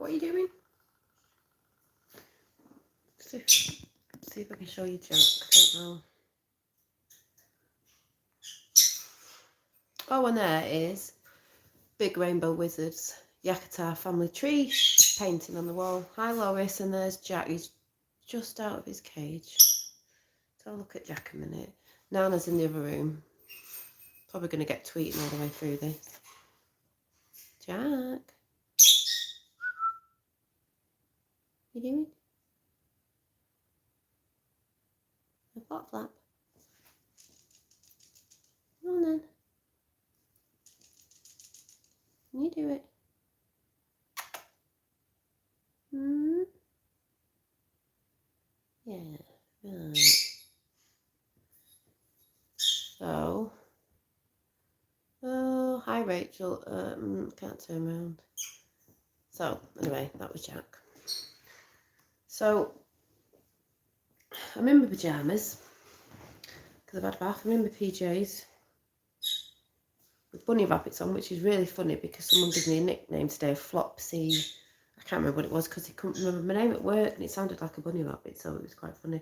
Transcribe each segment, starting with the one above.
What are you doing? See if I can show you, Jack. I don't know. Oh, and there is Big Rainbow Wizards, Yakata family tree painting on the wall. Hi, Lois, and there's Jack. He's just out of his cage. So I'll look at Jack a minute. Nana's in the other room. Probably going to get tweeting all the way through this. Jack. You doing? A flap flap. Come on then. Can you do it? Yeah, right. So, oh, hi Rachel. Can't turn around. So, anyway, that was Jack. So, I'm in my pyjamas because I've had a bath. I'm in my PJs with bunny rabbits on, which is really funny because someone gave me a nickname today, Flopsy. I can't remember what it was because he couldn't remember my name at work and it sounded like a bunny rabbit, so it was quite funny.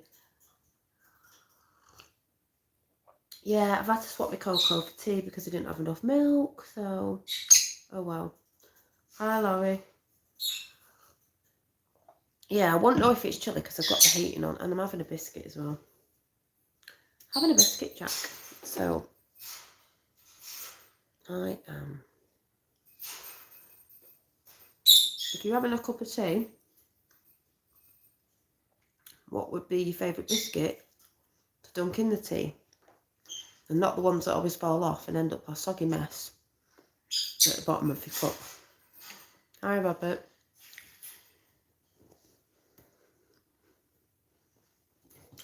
Yeah, I've had to swap my cocoa for tea because I didn't have enough milk, so oh well. Hi Laurie. Yeah, I won't know if it's chilly because I've got the heating on and I'm having a biscuit as well. Having a biscuit, Jack. So I am. If you're having a cup of tea, what would be your favourite biscuit to dunk in the tea? And not the ones that always fall off and end up a soggy mess at the bottom of your cup. Hi, Robert.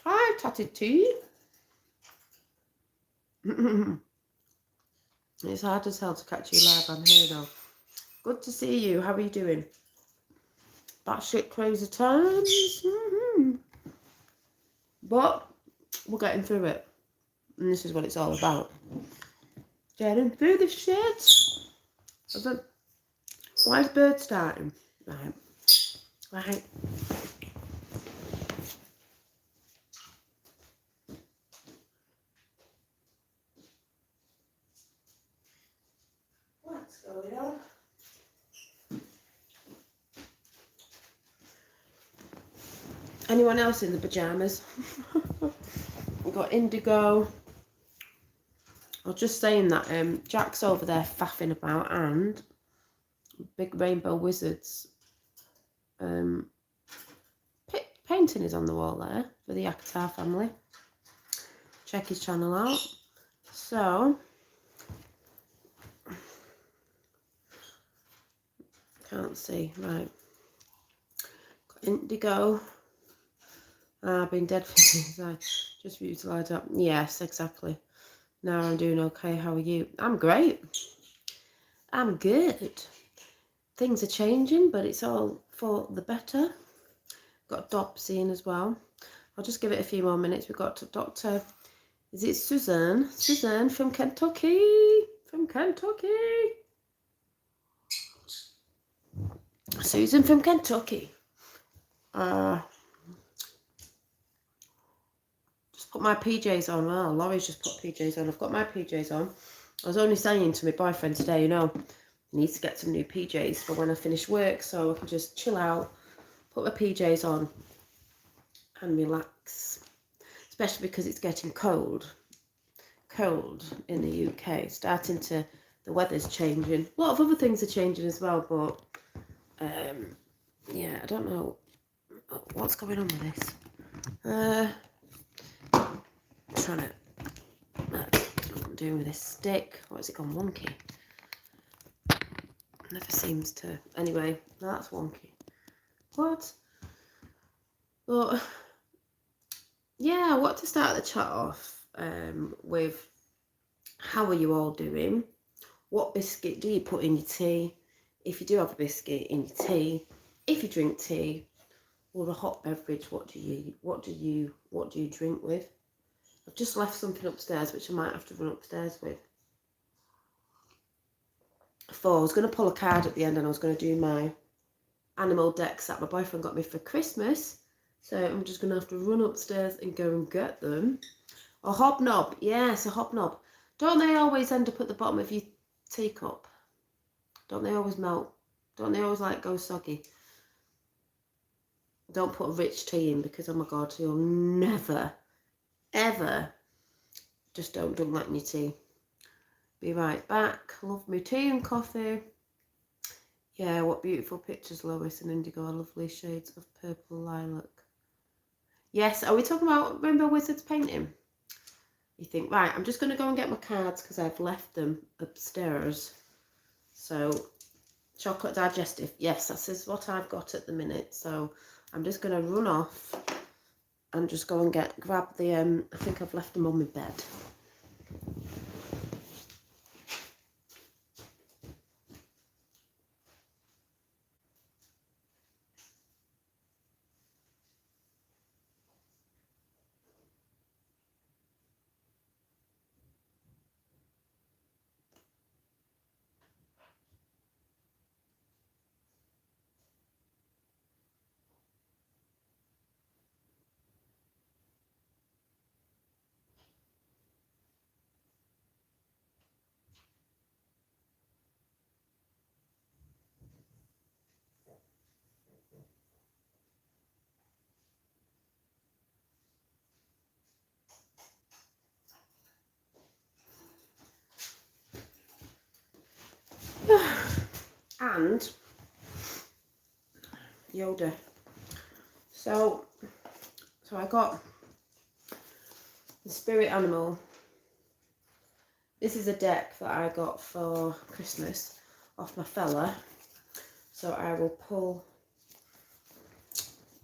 Hi, Tatted Tea. It's hard as hell to catch you live. I'm here though. Good to see you. How are you doing? Batshit crazy times. But we're getting through it. And this is what it's all about. Getting through the shit. Why is bird starting? Right. Right. What's going on? Anyone else in the pyjamas? We've got Indigo. I was just saying that Jack's over there faffing about and Big Rainbow Wizards painting is on the wall there for the Yakata family. Check his channel out. So, can't see, right. Got Indigo. I've been dead for years. I just utilised up. Yes, exactly. Now I'm doing okay. How are you? I'm great. I'm good. Things are changing, but it's all for the better. Got Dobsy in as well. I'll just give it a few more minutes. We've got Dr. Is it Suzanne? Suzanne from Kentucky. From Kentucky. Susan from Kentucky. Just put my PJs on. Well, Laurie's just put PJs on. I've got my PJs on. I was only saying to my boyfriend today, you know, I need to get some new PJs for when I finish work so I can just chill out, put my PJs on and relax. Especially because it's getting cold in the UK. The weather's changing. A lot of other things are changing as well, but yeah, I don't know what's going on with this. Trying to what I'm doing with this stick. What has it gone wonky? Never seems to. Anyway, that's wonky. What? But yeah, I want to start the chat off with how are you all doing? What biscuit do you put in your tea? If you do have a biscuit in your tea, if you drink tea or a hot beverage, what do you drink with? I've just left something upstairs which I might have to run upstairs with. I was going to pull a card at the end and I was going to do my animal decks that my boyfriend got me for Christmas. So I'm just going to have to run upstairs and go and get them. A hobnob. Yes, a hobnob. Don't they always end up at the bottom of your teacup? Don't they always melt? Don't they always like go soggy? Don't put a rich tea in because, oh my God, you'll never, ever, just don't drink that in your tea. Be right back. Love me tea and coffee. Yeah, what beautiful pictures, Lois and Indigo. Lovely shades of purple lilac. Yes, are we talking about Rainbow Wizard's painting? You think, right, I'm just going to go and get my cards because I've left them upstairs. So, chocolate digestive. Yes, that is what I've got at the minute. So, I'm just going to run off and just go and grab the, I think I've left them on my bed. And Yoda. So I got the spirit animal. This is a deck that I got for Christmas off my fella. So I will pull.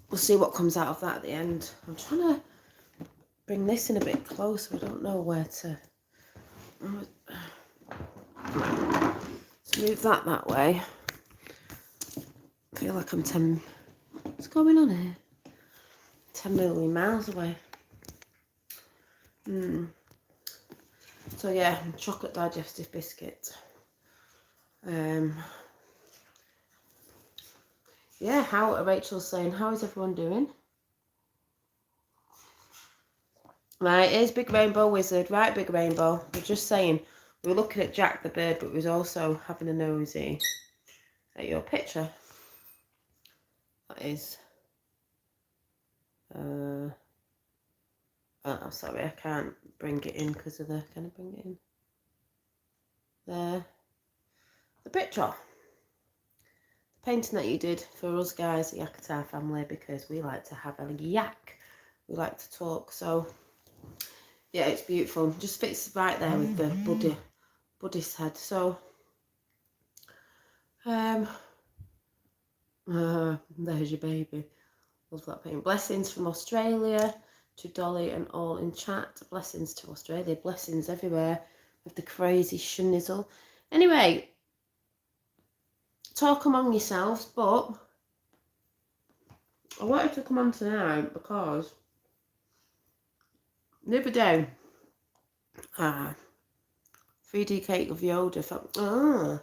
We'll see what comes out of that at the end. I'm trying to bring this in a bit closer. I don't know where to. Let's move that way. I feel like I'm 10. What's going on here? 10 million miles away. So yeah, chocolate digestive biscuit. Yeah, how Rachel's saying, how is everyone doing? Right, here's Big Rainbow Wizard. Right, Big Rainbow. We're just saying, we were looking at Jack the Bird, but we was also having a nosy at your picture. That is. Oh, sorry, I can't bring it in because of the. Can I bring it in? There. The picture. The painting that you did for us guys, the Yakata family, because we like to have a yak. We like to talk, so yeah, it's beautiful. Just fits right there with the Buddhist head. So, there's your baby. Love that painting. Blessings from Australia to Dolly and all in chat. Blessings to Australia. Blessings everywhere with the crazy schnizzle. Anyway, talk among yourselves, but I wanted to come on tonight because the other day, 3D cake of Yoda.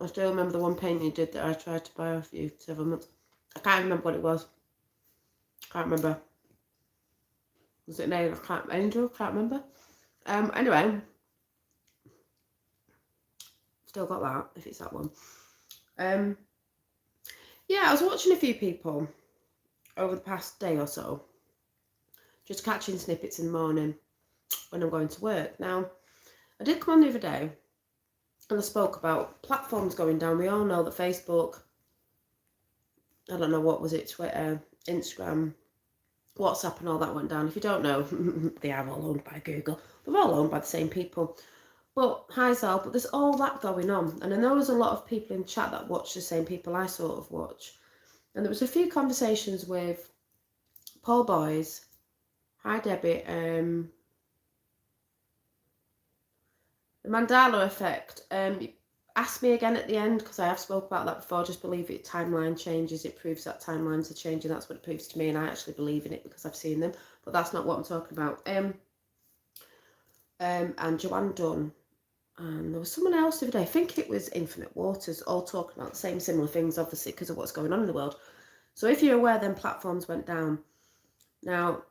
I still remember the one painting you did that I tried to buy off you 7 months. I can't remember what it was. Can't remember. Was it name? Angel? Can't remember. Anyway, still got that, if it's that one. Yeah, I was watching a few people over the past day or so, just catching snippets in the morning when I'm going to work. Now, I did come on the other day and I spoke about platforms going down. We all know that Facebook, I don't know, what was it, Twitter, Instagram, WhatsApp and all that went down. If you don't know, they are all owned by Google. They're all owned by the same people. But, hi Sal, but there's all that going on. And I know there's a lot of people in chat that watch the same people I sort of watch. And there was a few conversations with Paul Boys, hi Debbie, the Mandela effect. Ask me again at the end, because I have spoke about that before. Just believe it, timeline changes. It proves that timelines are changing. That's what it proves to me, and I actually believe in it because I've seen them. But that's not what I'm talking about. And Joanne Dunn And there was someone else the other day, I think it was Infinite Waters, all talking about the same similar things, obviously, because of what's going on in the world. So if you're aware, then platforms went down. Now,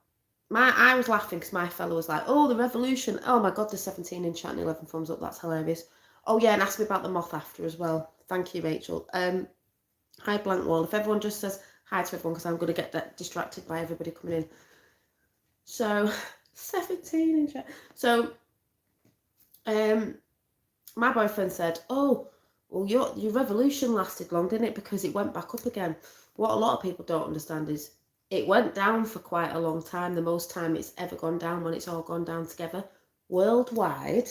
I was laughing because my fellow was like, oh, the revolution. Oh my God, the 17 in chat and 11 thumbs up. That's hilarious. Oh yeah, and ask me about the moth after as well. Thank you, Rachel. Hi, Blank Wall. If everyone just says hi to everyone, because I'm going to get distracted by everybody coming in. So, 17 in chat. So, my boyfriend said, oh, well, your revolution lasted long, didn't it? Because it went back up again. What a lot of people don't understand is it went down for quite a long time, the most time it's ever gone down when it's all gone down together. Worldwide,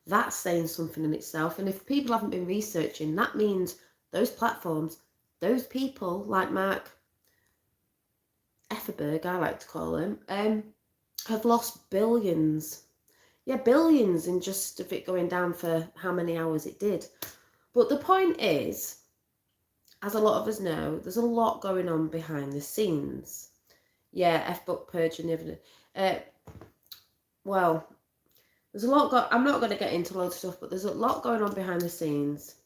that's saying something in itself. And if people haven't been researching, that means those platforms, those people like Mark Efferberg, I like to call him, have lost billions. Yeah, billions in just of it going down for how many hours it did. But the point is, as a lot of us know, there's a lot going on behind the scenes. Yeah, F-book purge and everything. Well, there's a lot. I'm not going to get into loads of stuff, but there's a lot going on behind the scenes,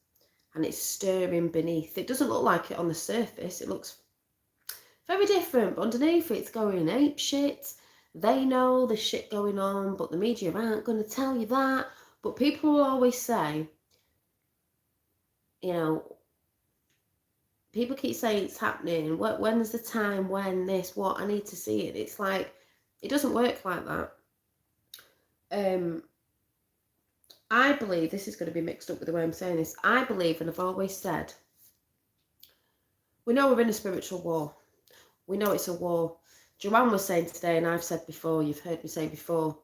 and it's stirring beneath. It doesn't look like it on the surface. It looks very different, but underneath it's going ape shit. They know the shit going on, but the media aren't going to tell you that. But people will always say, you know, people keep saying it's happening. When's the time? When this? What? I need to see it. It's like, it doesn't work like that. I believe, this is going to be mixed up with the way I'm saying this. I believe, and I've always said, we know we're in a spiritual war. We know it's a war. Joanne was saying today, and I've said before, you've heard me say before,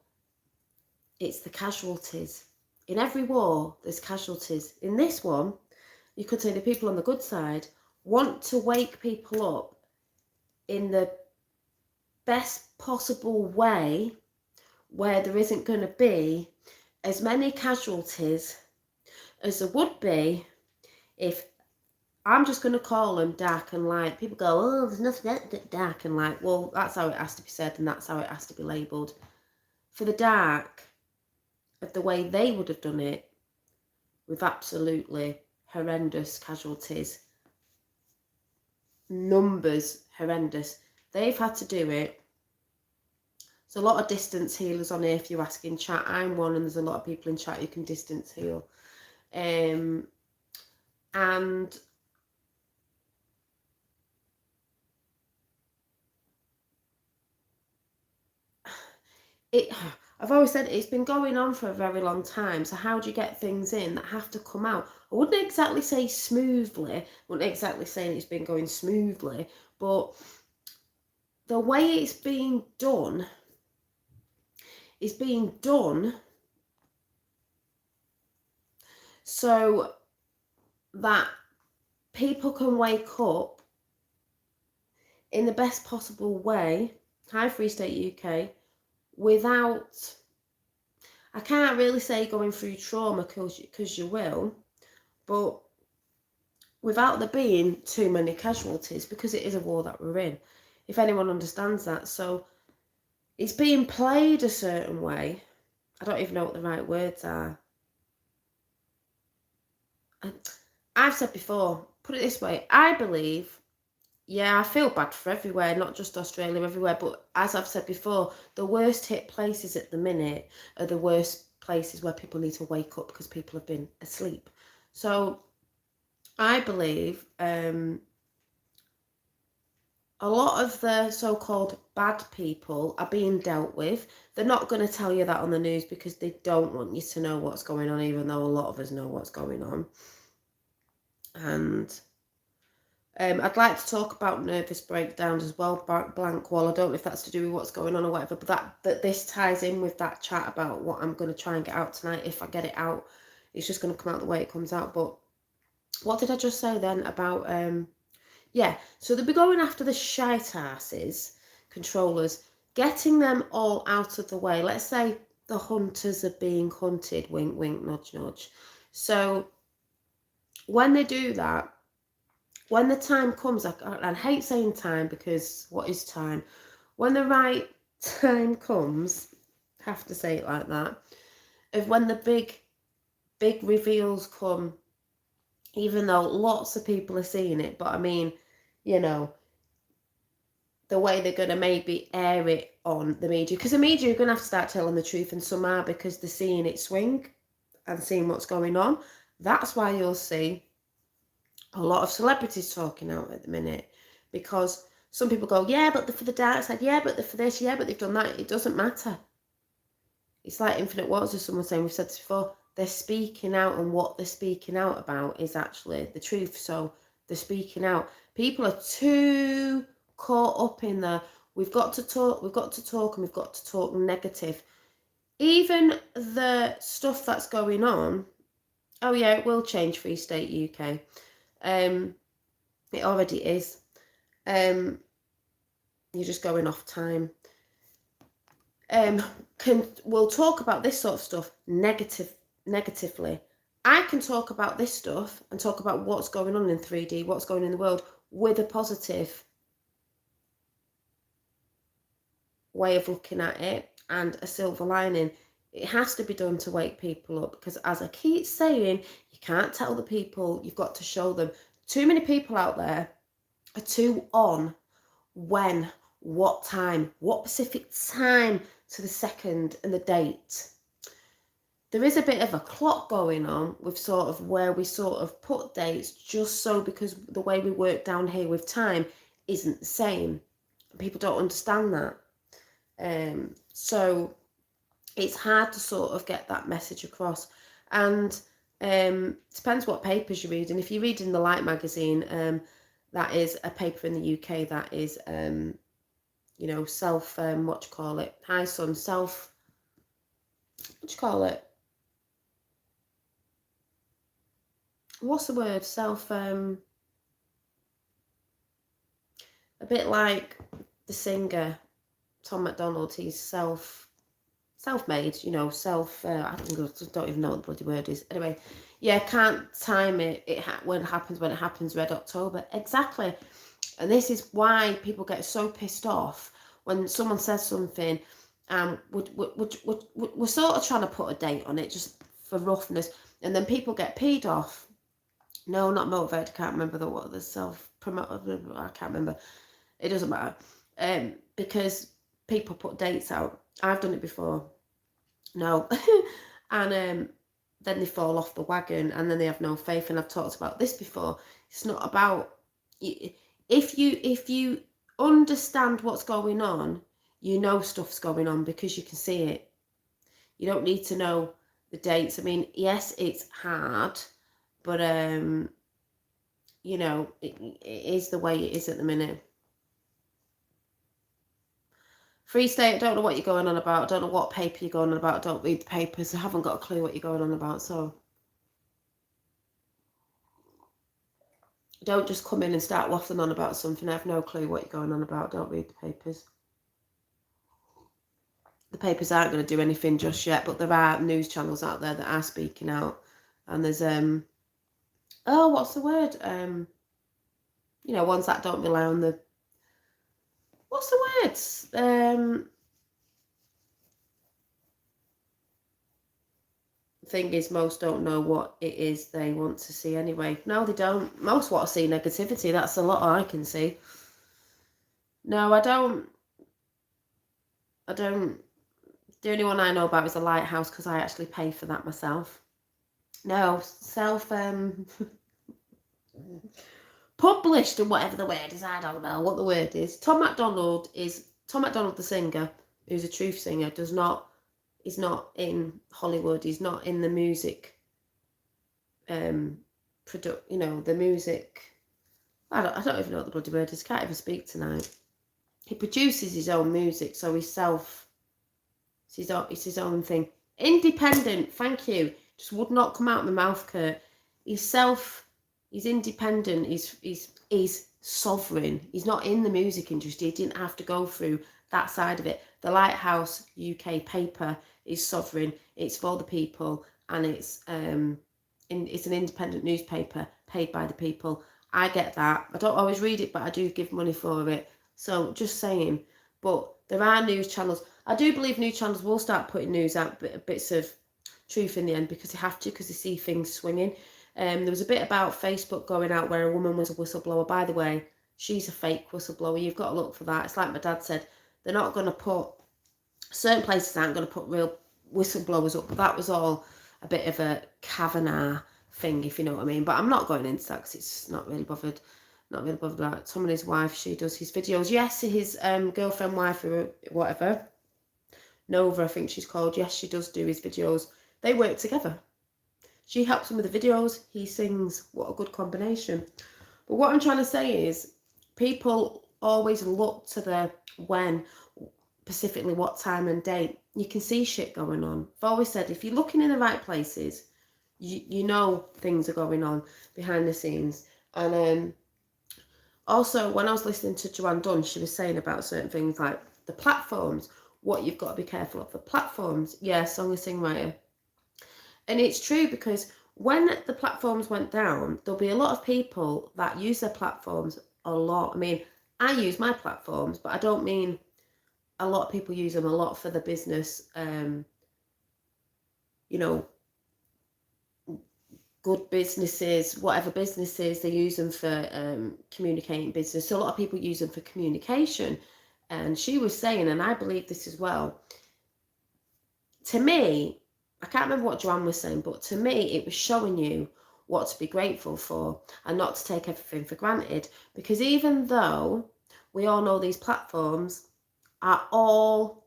it's the casualties. In every war, there's casualties. In this one, you could say the people on the good side want to wake people up in the best possible way where there isn't going to be as many casualties as there would be if, I'm just going to call them dark and light. People go, oh, there's nothing that dark and light. Well, that's how it has to be said, and that's how it has to be labelled. For the dark, of the way they would have done it, with absolutely horrendous casualties, numbers horrendous, they've had to do it. There's a lot of distance healers on here, if you ask in chat. I'm one, and there's a lot of people in chat who can distance heal. And I've always said it's been going on for a very long time. So how do you get things in that have to come out? I wouldn't exactly say smoothly. I wouldn't exactly say it's been going smoothly, but the way it's being done is being done so that people can wake up in the best possible way. Hi, Free State UK. Without, I can't really say going through trauma, because you will, but without there being too many casualties, because it is a war that we're in, if anyone understands that. So it's being played a certain way. I don't even know what the right words are. I've said before, put it this way, I believe, yeah, I feel bad for everywhere, not just Australia, everywhere. But as I've said before, the worst hit places at the minute are the worst places where people need to wake up because people have been asleep. So I believe a lot of the so-called bad people are being dealt with. They're not going to tell you that on the news because they don't want you to know what's going on, even though a lot of us know what's going on. And I'd like to talk about nervous breakdowns as well, Blank Wall. I don't know if that's to do with what's going on or whatever, but that this ties in with that chat about what I'm going to try and get out tonight. If I get it out, it's just going to come out the way it comes out. But what did I just say then about, yeah, so they'll be going after the shite asses, controllers, getting them all out of the way. Let's say the hunters are being hunted, wink, wink, nudge, nudge. So when they do that, when the time comes, I hate saying time because what is time? When the right time comes, have to say it like that, of when the big big reveals come, even though lots of people are seeing it. But I mean, you know, the way they're going to maybe air it on the media, because the media are going to have to start telling the truth, and some are, because they're seeing it swing and seeing what's going on. That's why you'll see a lot of celebrities talking out at the minute, because some people go, yeah, but they're for the dark side, yeah, but they're for this, yeah, but they've done that. It doesn't matter. It's like Infinite Waters, as someone saying, we've said this before, they're speaking out, and what they're speaking out about is actually the truth. So they're speaking out. People are too caught up in the, we've got to talk, and we've got to talk negative. Even the stuff that's going on, oh yeah, it will change Free State UK. It already is. You're just going off time. We'll talk about this sort of stuff negatively. I can talk about this stuff and talk about what's going on in 3D, what's going on in the world, with a positive way of looking at it and a silver lining. It has to be done to wake people up, because as I keep saying, you can't tell the people, you've got to show them. Too many people out there are too on when, what time, what specific time to the second and the date. There is a bit of a clock going on with sort of where we sort of put dates, just so, because the way we work down here with time isn't the same. People don't understand that. So it's hard to sort of get that message across. And depends what papers you read. And if you're reading the Light magazine, that is a paper in the UK that is, you know, self, what do you call it? Hi, son, self, what do you call it? What's the word? Self, a bit like the singer, Tom McDonald, he's self-made, you know, I don't even know what the bloody word is. Anyway, yeah, can't time it. When it happens, Red October. Exactly. And this is why people get so pissed off when someone says something, we're sort of trying to put a date on it just for roughness, and then people get peed off. No, not motivated. I can't remember what the self-promote. I can't remember. It doesn't matter. Because people put dates out. I've done it before. No. And then they fall off the wagon, and then they have no faith. And I've talked about this before. It's not about, if you understand what's going on, you know stuff's going on because you can see it. You don't need to know the dates. I mean, yes, it's hard, but you know, it is the way it is at the minute. Free State, I don't know what you're going on about. I don't know what paper you're going on about. I don't read the papers. I haven't got a clue what you're going on about. So don't just come in and start waffling on about something. I have no clue what you're going on about. Don't read the papers. The papers aren't going to do anything just yet, but there are news channels out there that are speaking out. And there's, oh, what's the word? You know, ones that don't rely on the, what's the words? Thing is, most don't know what it is they want to see anyway. No, they don't. Most want to see negativity. That's a lot I can see. No, I don't. The only one I know about is the Lighthouse, because I actually pay for that myself. No, published, and whatever the word is, I don't know what the word is. Tom McDonald, the singer, who's a truth singer, is not in Hollywood. He's not in the music the music, I don't even know what the bloody word is. Can't even speak tonight. He produces his own music, so it's his own thing. Independent, thank you. Just would not come out of my mouth, Kurt. He's independent, he's sovereign. He's not in the music industry. He didn't have to go through that side of it. The Lighthouse UK paper is sovereign. It's for the people, and it's an independent newspaper paid by the people. I get that. I don't always read it, but I do give money for it. So just saying. But there are news channels. I do believe news channels will start putting news out, bits of truth in the end, because they have to, because they see things swinging. There was a bit about Facebook going out where a woman was a whistleblower. By the way, she's a fake whistleblower. You've got to look for that. It's like my dad said, they're not going to put, certain places aren't going to put real whistleblowers up, but that was all a bit of a Kavanaugh thing, if you know what I mean. But I'm not going into that because it's not really bothered about Tom and his wife. She does his videos. Yes, his girlfriend, wife, or whatever, Nova, I think she's called. Yes, she does do his videos. They work together. She helps him with the videos. He sings. What a good combination. But what I'm trying to say is, people always look to the when, specifically what time and date. You can see shit going on. I've always said, if you're looking in the right places, you know things are going on behind the scenes. And also, when I was listening to Joanne Dunn, she was saying about certain things like the platforms, what you've got to be careful of. The platforms, yeah, song and songwriter. And it's true, because when the platforms went down, there'll be a lot of people that use their platforms a lot. I mean, I use my platforms, but I don't mean a lot of people use them a lot for the business, you know, good businesses, whatever businesses, they use them for communicating business. So a lot of people use them for communication. And she was saying, and I believe this as well, to me, I can't remember what Joanne was saying, but to me, it was showing you what to be grateful for and not to take everything for granted. Because even though we all know these platforms are all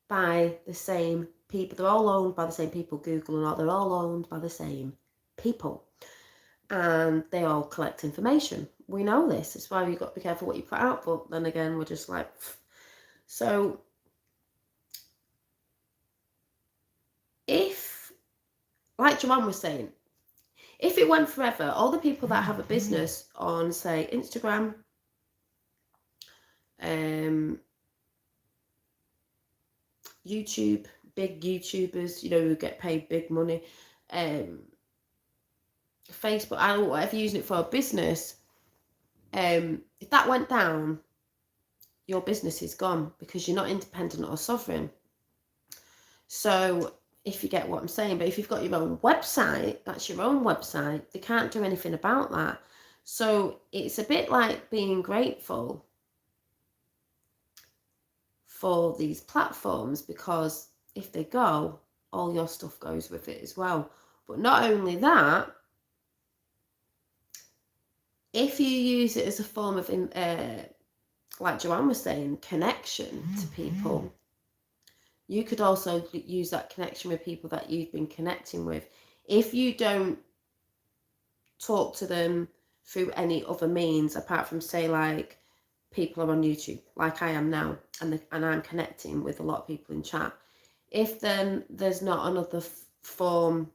by the same people, they're all owned by the same people, Google and all, they're all owned by the same people. And they all collect information. We know this. That's why you've got to be careful what you put out. But then again, we're just like, pfft. So if, like Joanne was saying, if it went forever, all the people that have a business on, say, Instagram, YouTube, big YouTubers, you know, who get paid big money, Facebook, I don't know, whatever you're using it for a business, if that went down, your business is gone because you're not independent or sovereign. So if you get what I'm saying, but if you've got your own website, that's your own website, they can't do anything about that. So it's a bit like being grateful for these platforms, because if they go, all your stuff goes with it as well. But not only that, if you use it as a form of, like Joanne was saying, connection to people, you could also use that connection with people that you've been connecting with. If you don't talk to them through any other means, apart from, say, like people are on YouTube, like I am now, and I'm connecting with a lot of people in chat. If then there's not another form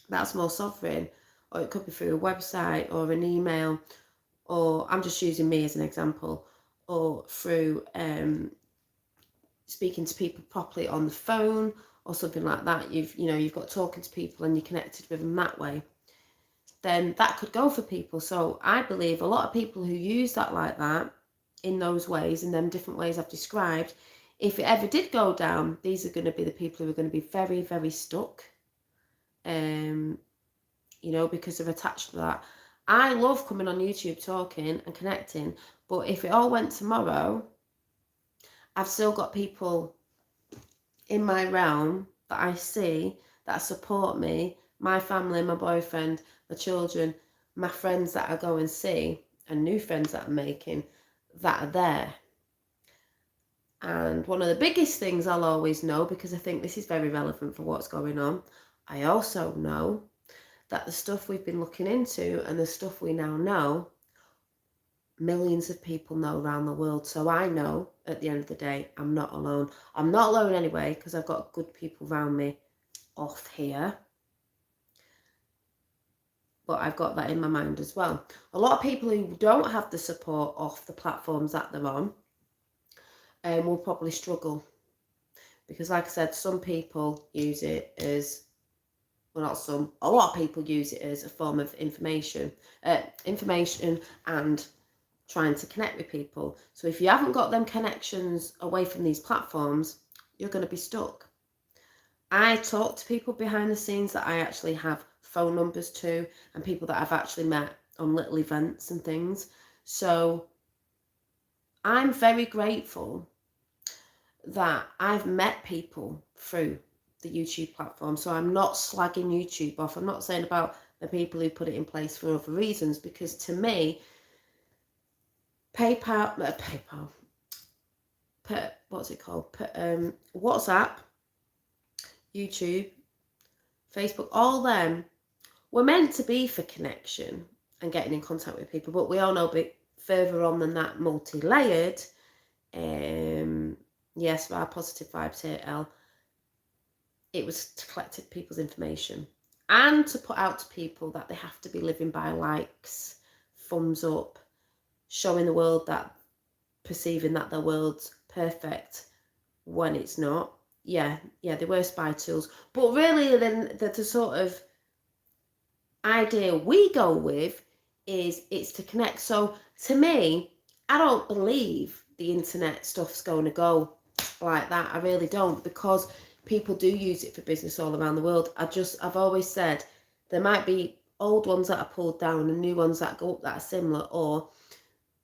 that's more sovereign, or it could be through a website or an email, or I'm just using me as an example, or through speaking to people properly on the phone or something like that, you've got talking to people and you're connected with them that way, then that could go for people. So I believe a lot of people who use that like that, in those ways, in them different ways I've described, if it ever did go down, these are going to be the people who are going to be very, very stuck, because they're attached to that. I love coming on YouTube talking and connecting, but if it all went tomorrow, I've still got people in my realm that I see that support me, my family, my boyfriend, my children, my friends that I go and see, and new friends that I'm making that are there. And one of the biggest things I'll always know, because I think this is very relevant for what's going on, I also know that the stuff we've been looking into and the stuff we now know, millions of people know around the world. So I know at the end of the day, I'm not alone. I'm not alone anyway, because I've got good people around me off here. But I've got that in my mind as well. A lot of people who don't have the support off the platforms that they're on will probably struggle. Because like I said, some people use it as, well, not some, a lot of people use it as a form of information and trying to connect with people. So if you haven't got them connections away from these platforms, you're going to be stuck. I talk to people behind the scenes that I actually have phone numbers to, and people that I've actually met on little events and things. So I'm very grateful that I've met people through the YouTube platform. So I'm not slagging YouTube off. I'm not saying about the people who put it in place for other reasons, because to me, WhatsApp, YouTube, Facebook, all them were meant to be for connection and getting in contact with people, but we all know a bit further on than that, multi-layered. Yes, our positive vibes here, Elle. It was to collect people's information and to put out to people that they have to be living by likes, thumbs up, showing the world that, perceiving that their world's perfect when it's not. Yeah, they were spy tools. But really, then the sort of idea we go with is it's to connect. So to me, I don't believe the internet stuff's going to go like that. I really don't, because people do use it for business all around the world. I've always said there might be old ones that are pulled down and new ones that go up that are similar, or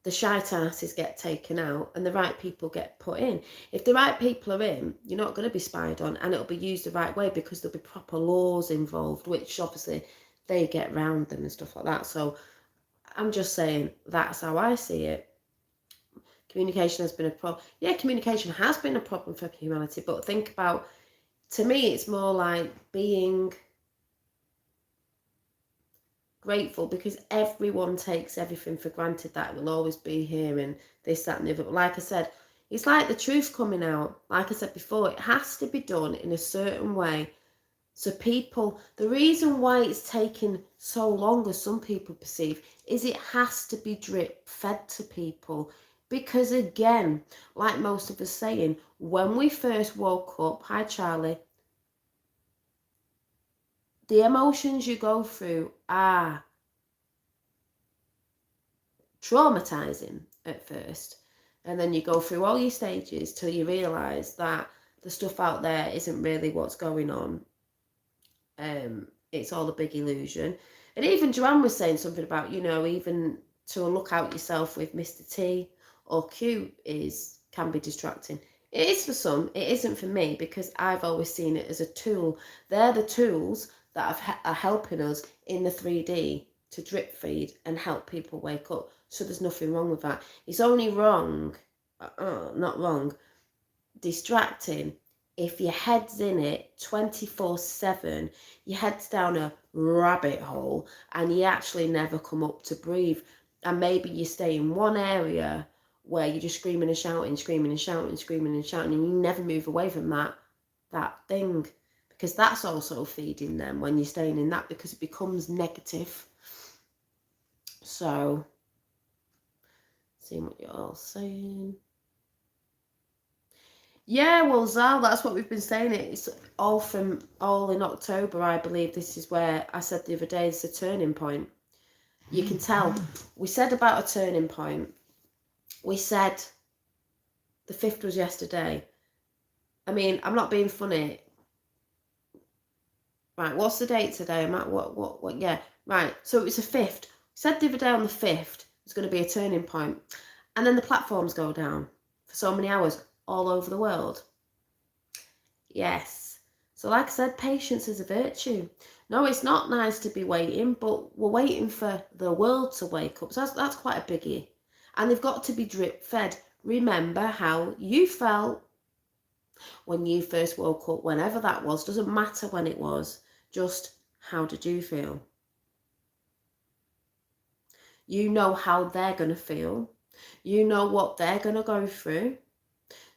the shite asses get taken out and the right people get put in. If the right people are in, you're not going to be spied on, and it'll be used the right way because there'll be proper laws involved, which obviously they get around them and stuff like that. So I'm just saying that's how I see it. Communication has been a problem. Yeah, communication has been a problem for humanity, but think about, to me, it's more like being grateful, because everyone takes everything for granted, that it will always be here and this, that and the other. But like I said, it's like the truth coming out. Like I said before, it has to be done in a certain way. So people, the reason why it's taking so long, as some people perceive, is it has to be drip fed to people. Because again, like most of us saying, when we first woke up, hi Charlie, the emotions you go through are traumatizing at first. And then you go through all your stages till you realise that the stuff out there isn't really what's going on. It's all a big illusion. And even Joanne was saying something about, even to look out yourself with Mr. T or Q can be distracting. It is for some, it isn't for me, because I've always seen it as a tool. They're the tools that are helping us in the 3D to drip feed and help people wake up. So there's nothing wrong with that. It's only wrong, not wrong, distracting, if your head's in it 24/7, your head's down a rabbit hole and you actually never come up to breathe. And maybe you stay in one area where you're just screaming and shouting, screaming and shouting, screaming and shouting, and you never move away from that thing, because that's also feeding them when you're staying in that, because it becomes negative. So, seeing what you're all saying. Yeah, well, Zal, that's what we've been saying. It's all in October, I believe. This is where I said the other day, it's a turning point. You can tell. We said about a turning point. We said the 5th was yesterday. I mean, I'm not being funny. Right, what's the date today? I'm at what? Yeah, right. So it was the 5th. We said the other day on the 5th, it's going to be a turning point. And then the platforms go down for so many hours all over the world. Yes. So like I said, patience is a virtue. No, it's not nice to be waiting, but we're waiting for the world to wake up. So that's quite a biggie. And they've got to be drip fed. Remember how you felt when you first woke up, whenever that was. Doesn't matter when it was. Just how did you feel? You know how they're going to feel. You know what they're going to go through.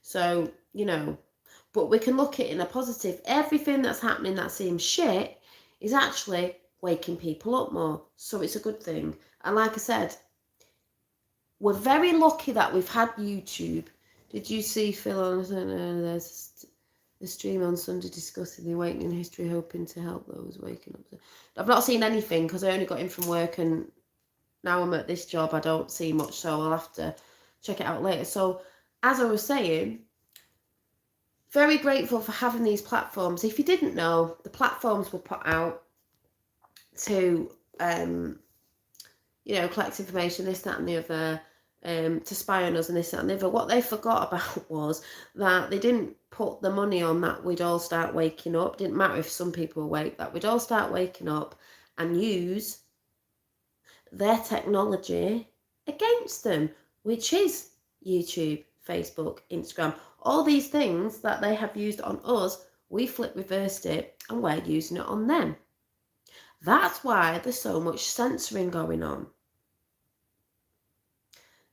So, but we can look at it in a positive. Everything that's happening that seems shit is actually waking people up more. So it's a good thing. And like I said, we're very lucky that we've had YouTube. Did you see Phil on there's a stream on Sunday discussing the awakening history, hoping to help those waking up? I've not seen anything because I only got in from work and now I'm at this job. I don't see much, so I'll have to check it out later. So as I was saying, very grateful for having these platforms. If you didn't know, the platforms were put out to, collect information, this, that and the other, to spy on us and this, that and the other. What they forgot about was that they didn't put the money on that we'd all start waking up. Didn't matter if some people were awake, that we'd all start waking up and use their technology against them, which is YouTube, Facebook, Instagram. All these things that they have used on us, we flip reversed it and we're using it on them. That's why there's so much censoring going on.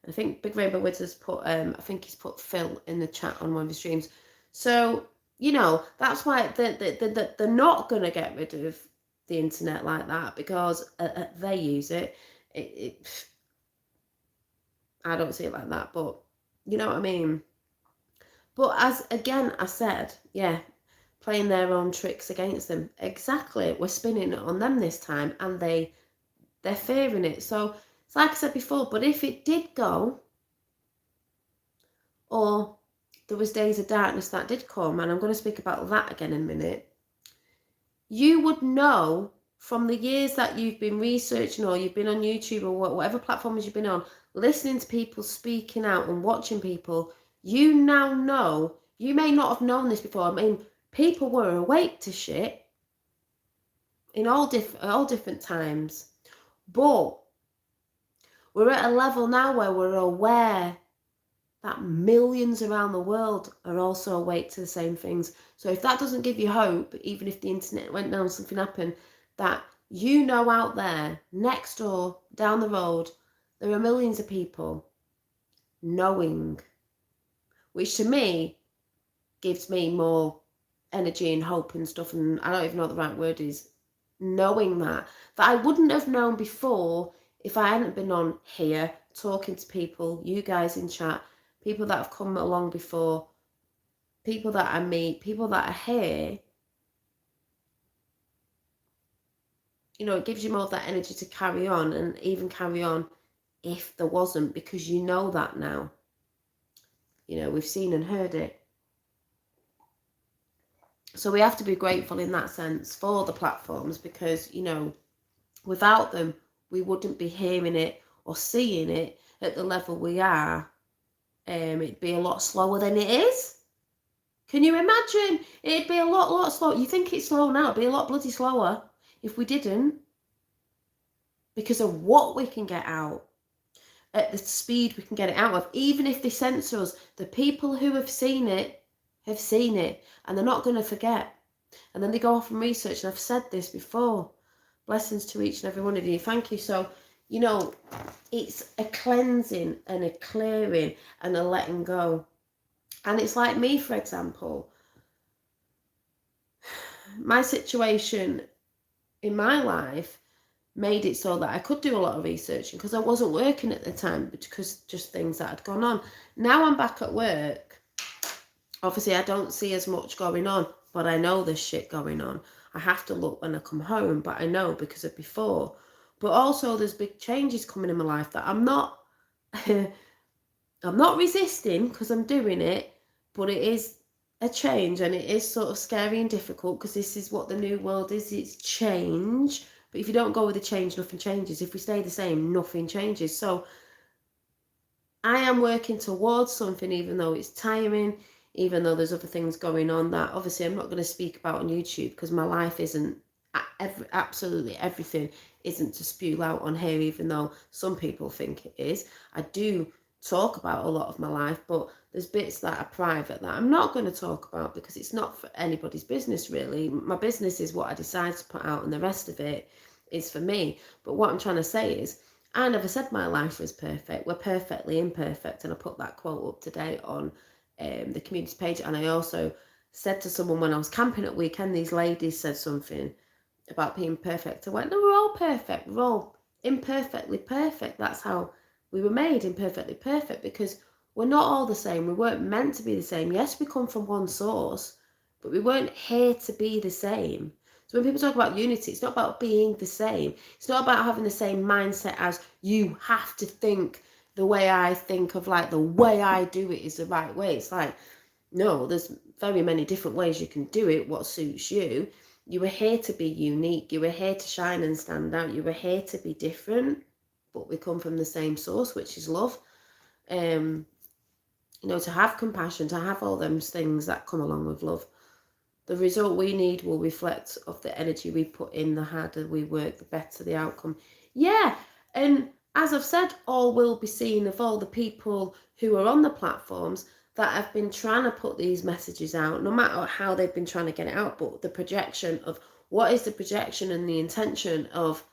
I think Big Rainbow Wiz has put, I think he's put Phil in the chat on one of his streams. So, that's why they're not going to get rid of the internet like that, because they use it. I don't see it like that, but you know what I mean? But as, again, I said, yeah, playing their own tricks against them. Exactly. We're spinning it on them this time, and they're fearing it. So it's like I said before, but if it did go, or there was days of darkness that did come, and I'm going to speak about that again in a minute, you would know from the years that you've been researching, or you've been on YouTube, or whatever platforms you've been on, listening to people speaking out and watching people, you now know, you may not have known this before. I mean, people were awake to shit in all different times, but we're at a level now where we're aware that millions around the world are also awake to the same things. So if that doesn't give you hope, even if the internet went down, something happened, that out there, next door, down the road, there are millions of people knowing, which to me gives me more energy and hope and stuff, and I don't even know what the right word is, knowing that I wouldn't have known before if I hadn't been on here talking to people, you guys in chat, people that have come along before, people that I meet, people that are here. It gives you more of that energy to carry on, and even carry on if there wasn't, because you know that now. We've seen and heard it. So we have to be grateful in that sense for the platforms, because, without them, we wouldn't be hearing it or seeing it at the level we are. It'd be a lot slower than it is. Can you imagine? It'd be a lot slower. You think it's slow now, it'd be a lot bloody slower if we didn't. Because of what we can get out, at the speed we can get it out of. Even if they censor us, the people who have seen it, and they're not going to forget. And then they go off and research, and I've said this before. Blessings to each and every one of you. Thank you. So, it's a cleansing and a clearing and a letting go. And it's like me, for example. My situation in my life made it so that I could do a lot of researching, because I wasn't working at the time, because just things that had gone on. Now I'm back at work. Obviously, I don't see as much going on, but I know there's shit going on. I have to look when I come home, but I know because of before. But also, there's big changes coming in my life that I'm not resisting, because I'm doing it, but it is a change, and it is sort of scary and difficult, because this is what the new world is. It's change. But if you don't go with the change, nothing changes. If we stay the same, nothing changes. So I am working towards something, even though it's tiring, even though there's other things going on that obviously I'm not going to speak about on YouTube, because my life isn't, absolutely everything isn't to spew out on here, even though some people think it is. I do talk about a lot of my life, but there's bits that are private that I'm not going to talk about, because it's not for anybody's business, really. My business is what I decide to put out, and the rest of it is for me. But what I'm trying to say is, I never said my life was perfect. We're perfectly imperfect, and I put that quote up today on the community page. And I also said to someone when I was camping at weekend, these ladies said something about being perfect. I went, no, we're all perfect. We're all imperfectly perfect. That's how we were made, imperfectly perfect, because we're not all the same. We weren't meant to be the same. Yes, we come from one source, but we weren't here to be the same. So when people talk about unity, it's not about being the same. It's not about having the same mindset as you have to think the way I think, of like the way I do it is the right way. It's like, No, there's very many different ways you can do it, what suits you. You were here to be unique. You were here to shine and stand out. You were here to be different, but we come from the same source, which is love. You know, to have compassion, to have all those things that come along with love. The result we need will reflect of the energy we put in. The harder we work, the better the outcome. Yeah, and as I've said, all will be seen of all the people who are on the platforms that have been trying to put these messages out, no matter how they've been trying to get it out, but the projection of what is the projection and the intention of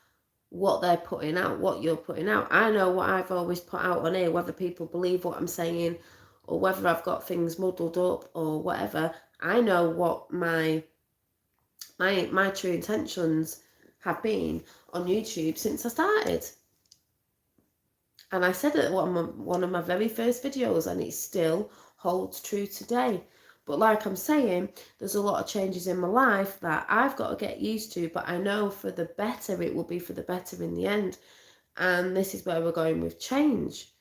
what they're putting out, what you're putting out. I know what I've always put out on here, whether people believe what I'm saying or whether I've got things muddled up or whatever. I know what my true intentions have been on YouTube since I started. And I said it on one of my very first videos, and it still holds true today. But like I'm saying, there's a lot of changes in my life that I've got to get used to, but I know for the better, it will be for the better in the end. And this is where we're going with change.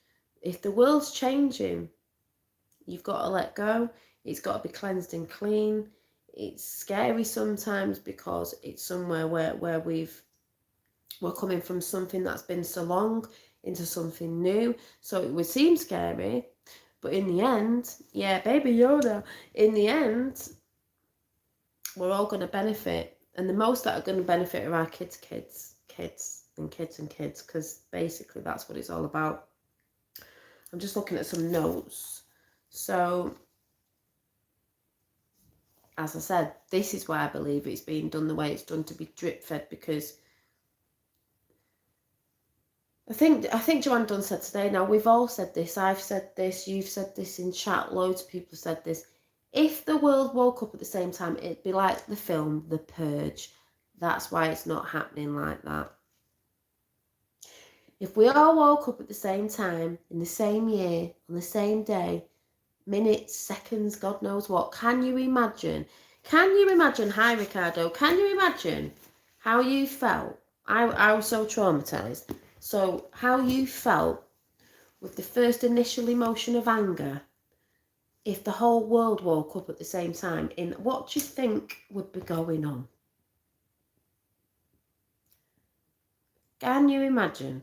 If the world's changing, you've got to let go. It's got to be cleansed and clean. It's scary sometimes because it's somewhere where we're coming from something that's been so long into something new. So it would seem scary, but in the end, yeah, baby Yoda, in the end, we're all going to benefit. And the most that are going to benefit are our kids, because basically that's what it's all about. I'm just looking at some notes. So, as I said, this is why I believe it's being done the way it's done, to be drip fed, because I think Joanne Dunn said today, now we've all said this, I've said this, you've said this in chat, loads of people said this. If the world woke up at the same time, it'd be like the film The Purge. That's why it's not happening like that. If we all woke up at the same time, in the same year, on the same day, minutes, seconds, God knows what, can you imagine, hi Ricardo, can you imagine how you felt? I was so traumatized. So how you felt with the first initial emotion of anger, if the whole world woke up at the same time, in what do you think would be going on? Can you imagine?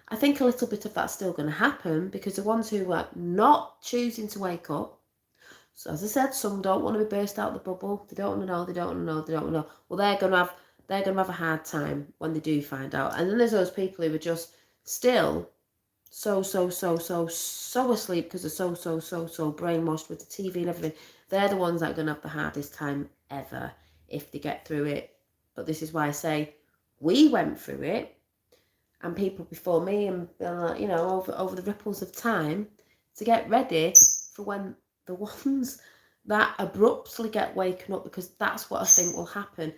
I think a little bit of that's still going to happen, because the ones who are not choosing to wake up, so as I said, some don't want to be burst out of the bubble. They don't want to know, they don't want to know, they don't want to know. Well, they're going to have a hard time when they do find out. And then there's those people who are just still so asleep because they're so brainwashed with the TV and everything. They're the ones that are going to have the hardest time ever if they get through it. But this is why I say we went through it, and people before me, and you know, over the ripples of time, to get ready for when the ones that abruptly get waken up, because that's what I think will happen.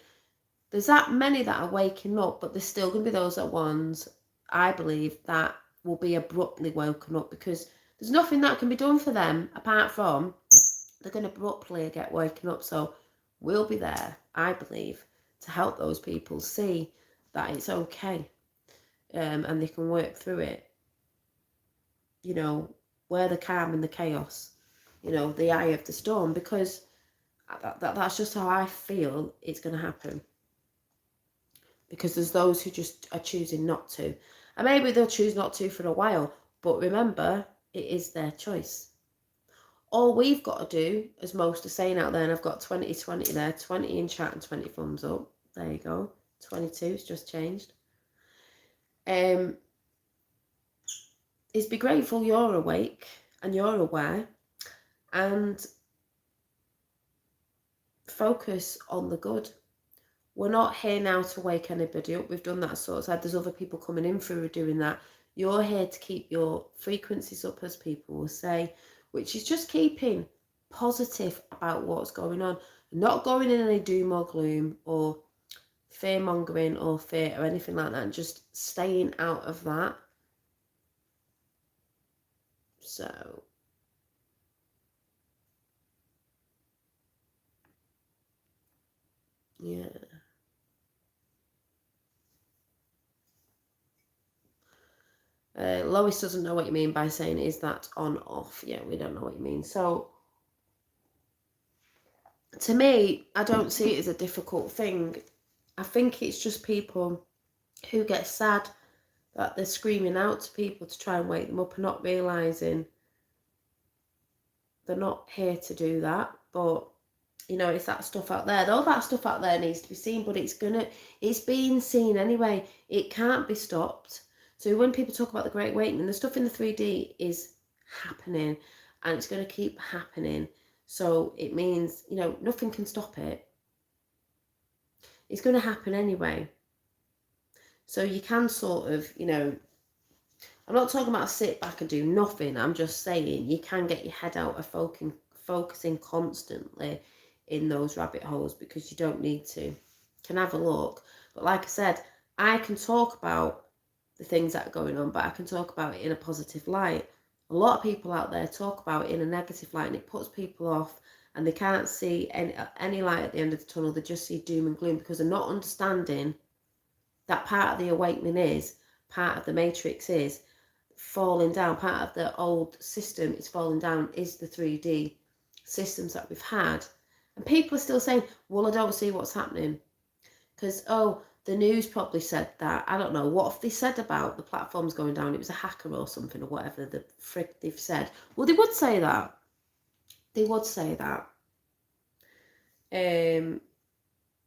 There's that many that are waking up, but there's still going to be those ones, I believe, that will be abruptly woken up, because there's nothing that can be done for them apart from they're going to abruptly get woken up. So we'll be there, I believe, to help those people see that it's okay, and they can work through it. You know, wear the calm in the chaos, you know, the eye of the storm, because that's just how I feel it's going to happen. Because there's those who just are choosing not to. And maybe they'll choose not to for a while, but remember, it is their choice. All we've got to do, as most are saying out there, and I've got 20 there, 20 in chat and 20 thumbs up. There you go. 22, it's just changed. Is be grateful you're awake and you're aware, and focus on the good. We're not here now to wake anybody up. We've done that sort of side. There's other people coming in through doing that. You're here to keep your frequencies up, as people will say, which is just keeping positive about what's going on. Not going in any doom or gloom or fear mongering or fear or anything like that. Just staying out of that. So yeah. Lois doesn't know what you mean by saying, is that on off? Yeah, we don't know what you mean. So to me, I don't see it as a difficult thing. I think it's just people who get sad that they're screaming out to people to try and wake them up and not realising they're not here to do that. But, you know, it's that stuff out there. All that stuff out there needs to be seen, but it's being seen anyway. It can't be stopped. So when people talk about the Great Awakening, the stuff in the 3D is happening and it's going to keep happening. So it means, you know, nothing can stop it. It's going to happen anyway. So you can sort of, you know, I'm not talking about sit back and do nothing. I'm just saying you can get your head out of focusing constantly in those rabbit holes, because you don't need to. You can have a look. But like I said, I can talk about the things that are going on, but I can talk about it in a positive light. A lot of people out there talk about it in a negative light, and it puts people off, and they can't see any light at the end of the tunnel. They just see doom and gloom because they're not understanding that part of the awakening is, part of the matrix is falling down, part of the old system is falling down, is the 3D systems that we've had. And people are still saying, well, I don't see what's happening. Because, oh, the news probably said that. I don't know. What have they said about the platforms going down? It was a hacker or something, or whatever the frick they've said. Well, they would say that. They would say that.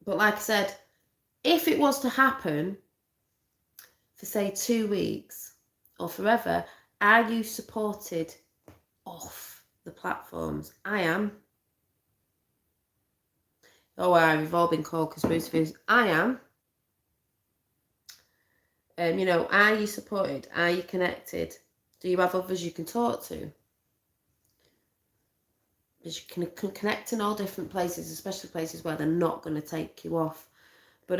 But like I said, if it was to happen for, say, 2 weeks or forever, are you supported off the platforms? I am. Oh, we've all been called conspiracy theories. I am. You know, are you supported? Are you connected? Do you have others you can talk to? Because you can connect in all different places, especially places where they're not going to take you off. But,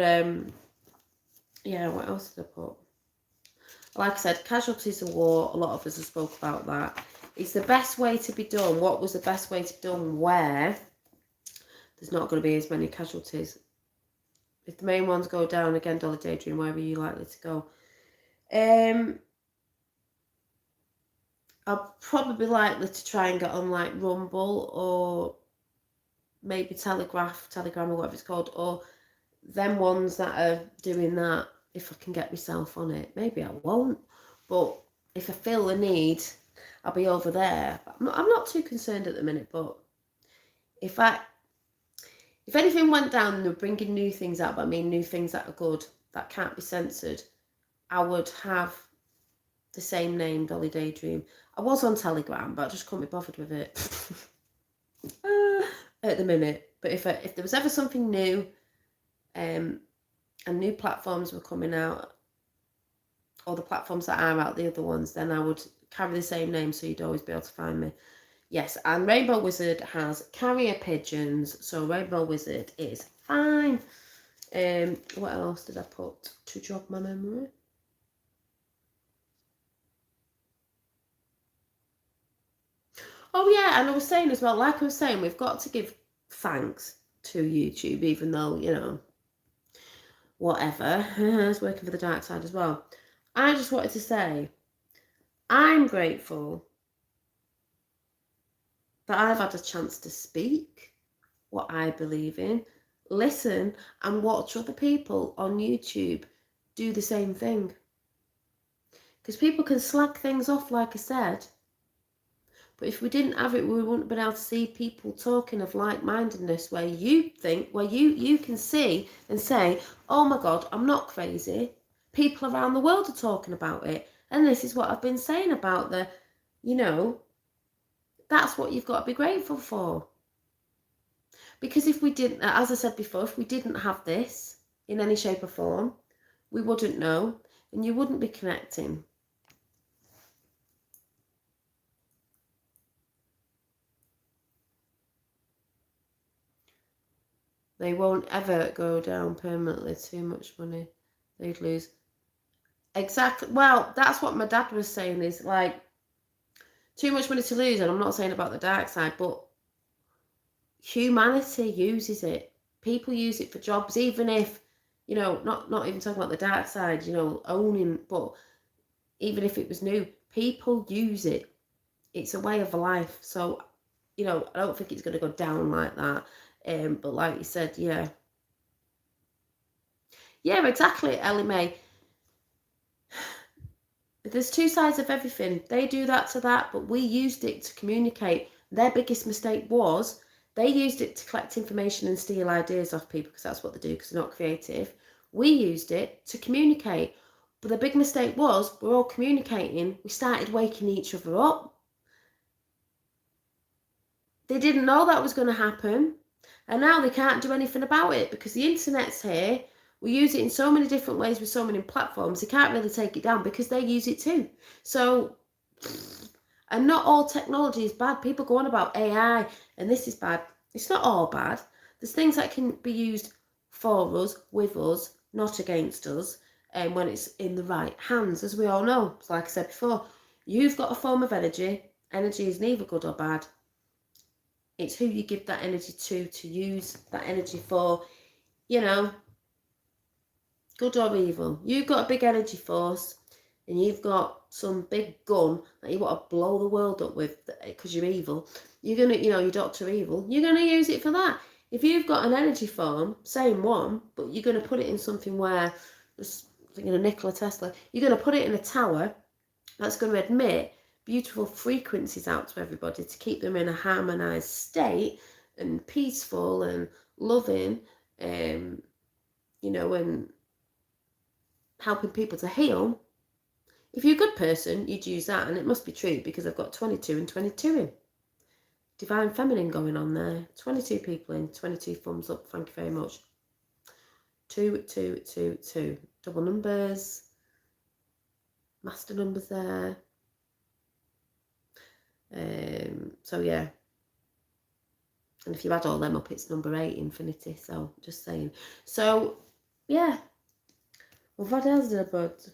yeah, what else did I put? Like I said, casualties of war, a lot of us have spoke about that. It's the best way to be done. What was the best way to be done where there's not going to be as many casualties? If the main ones go down, again, Dollar Daydream, where are you likely to go? I'll probably likely to try and get on like Rumble or maybe Telegram or whatever it's called, or them ones that are doing that, if I can get myself on it. Maybe I won't, but if I feel the need, I'll be over there. I'm not too concerned at the minute, but if anything went down and they're bringing new things out, but I mean new things that are good, that can't be censored, I would have the same name, Dolly Daydream. I was on Telegram, but I just couldn't be bothered with it at the minute. But if there was ever something new, and new platforms were coming out, or the platforms that are out, the other ones, then I would carry the same name, so you'd always be able to find me. Yes, and Rainbow Wizard has carrier pigeons, so Rainbow Wizard is fine. What else did I put to jog my memory? Oh yeah, and I was saying as well, like I was saying, we've got to give thanks to YouTube, even though, you know, whatever, it's working for the dark side as well. I just wanted to say, I'm grateful that I've had a chance to speak what I believe in, listen and watch other people on YouTube do the same thing. Because people can slag things off, like I said, but if we didn't have it, we wouldn't have been able to see people talking of like-mindedness, where you can see and say, oh my God, I'm not crazy. People around the world are talking about it. And this is what I've been saying about the, you know, that's what you've got to be grateful for. Because if we didn't, as I said before, if we didn't have this in any shape or form, we wouldn't know, and you wouldn't be connecting. They won't ever go down permanently. Too much money, they'd lose. Exactly. Well, that's what my dad was saying, is like, too much money to lose. And I'm not saying about the dark side, but humanity uses it. People use it for jobs, even if, you know, not even talking about the dark side, you know, owning, but even if it was new, people use it. It's a way of life. So, you know, I don't think it's going to go down like that. But like you said, yeah. Yeah, exactly, Ellie Mae. There's two sides of everything. They do that to that, but we used it to communicate. Their biggest mistake was they used it to collect information and steal ideas off people, because that's what they do, because they're not creative. We used it to communicate. But the big mistake was we're all communicating. We started waking each other up. They didn't know that was going to happen. And now they can't do anything about it because the internet's here. We use it in so many different ways with so many platforms. They can't really take it down because they use it too. So, and not all technology is bad. People go on about AI and this is bad. It's not all bad. There's things that can be used for us, with us, not against us, and when it's in the right hands, as we all know. So like I said before, you've got a form of energy. Energy is neither good or bad. It's who you give that energy to use that energy for, you know, good or evil. You've got a big energy force and you've got some big gun that you want to blow the world up with because you're evil. You're going to, you know, you're Dr. Evil. You're going to use it for that. If you've got an energy form, same one, but you're going to put it in something where, thinking of Nikola Tesla, you're going to put it in a tower that's going to emit beautiful frequencies out to everybody to keep them in a harmonized state and peaceful and loving, you know, and helping people to heal. If you're a good person, you'd use that, and it must be true because I've got 22 and 22 in. Divine Feminine going on there. 22 people in, 22 thumbs up. Thank you very much. 2, 2, 2, 2. Double numbers. Master numbers there. So yeah, and if you add all them up, it's number 8, infinity. So just saying. So yeah, well, what else did I put?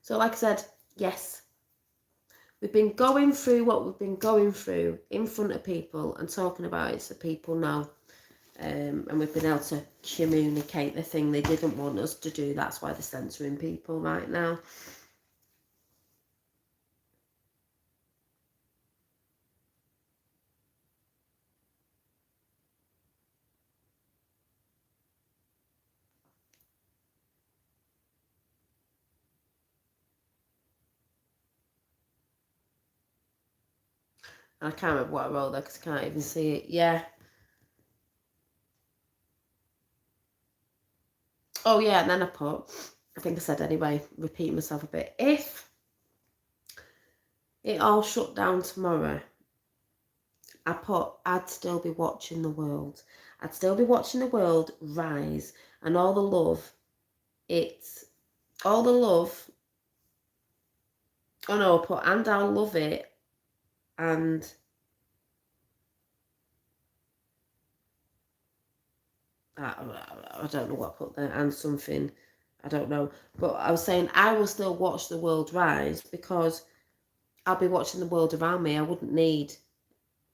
So like I said, yes, we've been going through what we've been going through in front of people and talking about it so people know. And we've been able to communicate the thing they didn't want us to do. That's why they're censoring people right now. I can't remember what I wrote there because I can't even see it. Yeah. Oh yeah, and then I put, I think I said anyway, repeat myself a bit. If it all shut down tomorrow, I put, I'd still be watching the world. I'd still be watching the world rise and all the love. It's all the love. Oh no, I put, and I'll love it. And I don't know what I put there, and something, I don't know. But I was saying I will still watch the world rise because I'll be watching the world around me. I wouldn't need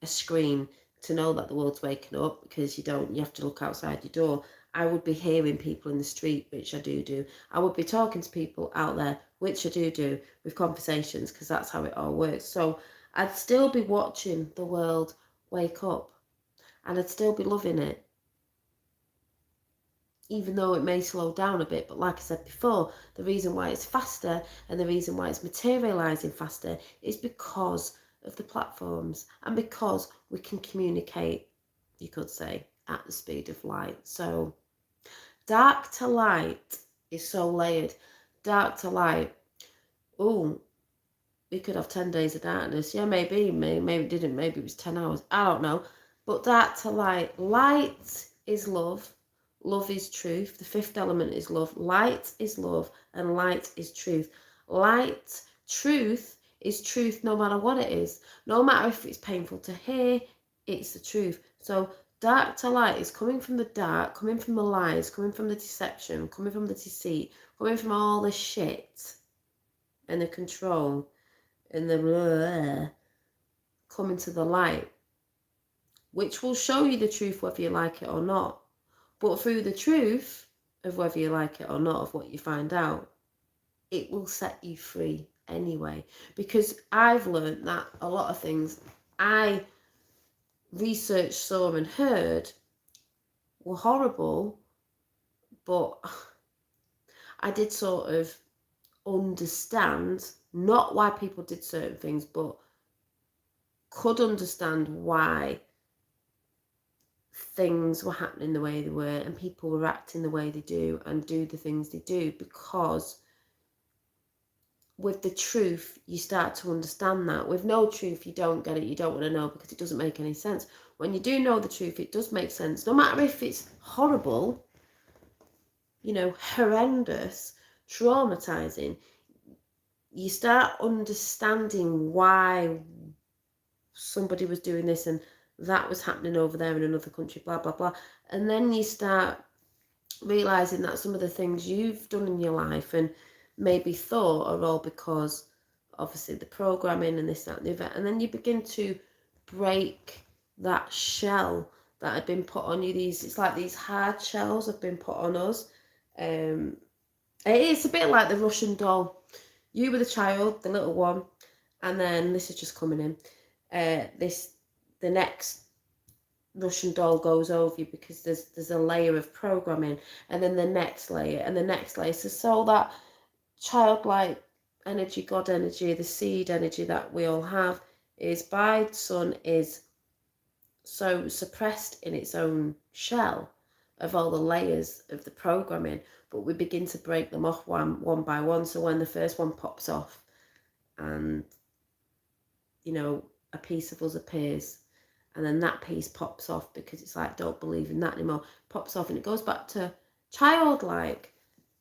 a screen to know that the world's waking up because you have to look outside your door. I would be hearing people in the street, which I do. I would be talking to people out there, which I do with conversations because that's how it all works. So I'd still be watching the world wake up and I'd still be loving it. Even though it may slow down a bit, but like I said before, the reason why it's faster and the reason why it's materialising faster is because of the platforms and because we can communicate, you could say, at the speed of light. So dark to light is so layered. Dark to light. Oh, we could have 10 days of darkness. Yeah, maybe it didn't. Maybe it was 10 hours. I don't know. But dark to light. Light is love. Love is truth. The fifth element is love. Light is love and light is truth. Light, truth is truth no matter what it is. No matter if it's painful to hear, it's the truth. So dark to light is coming from the dark, coming from the lies, coming from the deception, coming from the deceit, coming from all the shit and the control and the blah, coming to the light, which will show you the truth whether you like it or not. But through the truth, of whether you like it or not, of what you find out, it will set you free anyway. Because I've learned that a lot of things I researched, saw and heard were horrible, but I did sort of understand not why people did certain things, but could understand why things were happening the way they were and people were acting the way they do and do the things they do, because with the truth you start to understand that. With no truth you don't get it, you don't want to know, because it doesn't make any sense. When you do know the truth, it does make sense, no matter if it's horrible, you know, horrendous, traumatizing. You start understanding why somebody was doing this and that was happening over there in another country, blah blah blah, and then you start realizing that some of the things you've done in your life and maybe thought are all because obviously the programming and this, that and the other, and then you begin to break that shell that had been put on you. It's like these hard shells have been put on us. It's a bit like the Russian doll. You were the child, the little one, and then this is just coming in. The next Russian doll goes over you because there's a layer of programming, and then the next layer and the next layer. So that childlike energy, God energy, the seed energy that we all have, is by sun is so suppressed in its own shell of all the layers of the programming, but we begin to break them off one by one. So when the first one pops off and, you know, a piece of us appears, and then that piece pops off because it's like, don't believe in that anymore, pops off, and it goes back to childlike.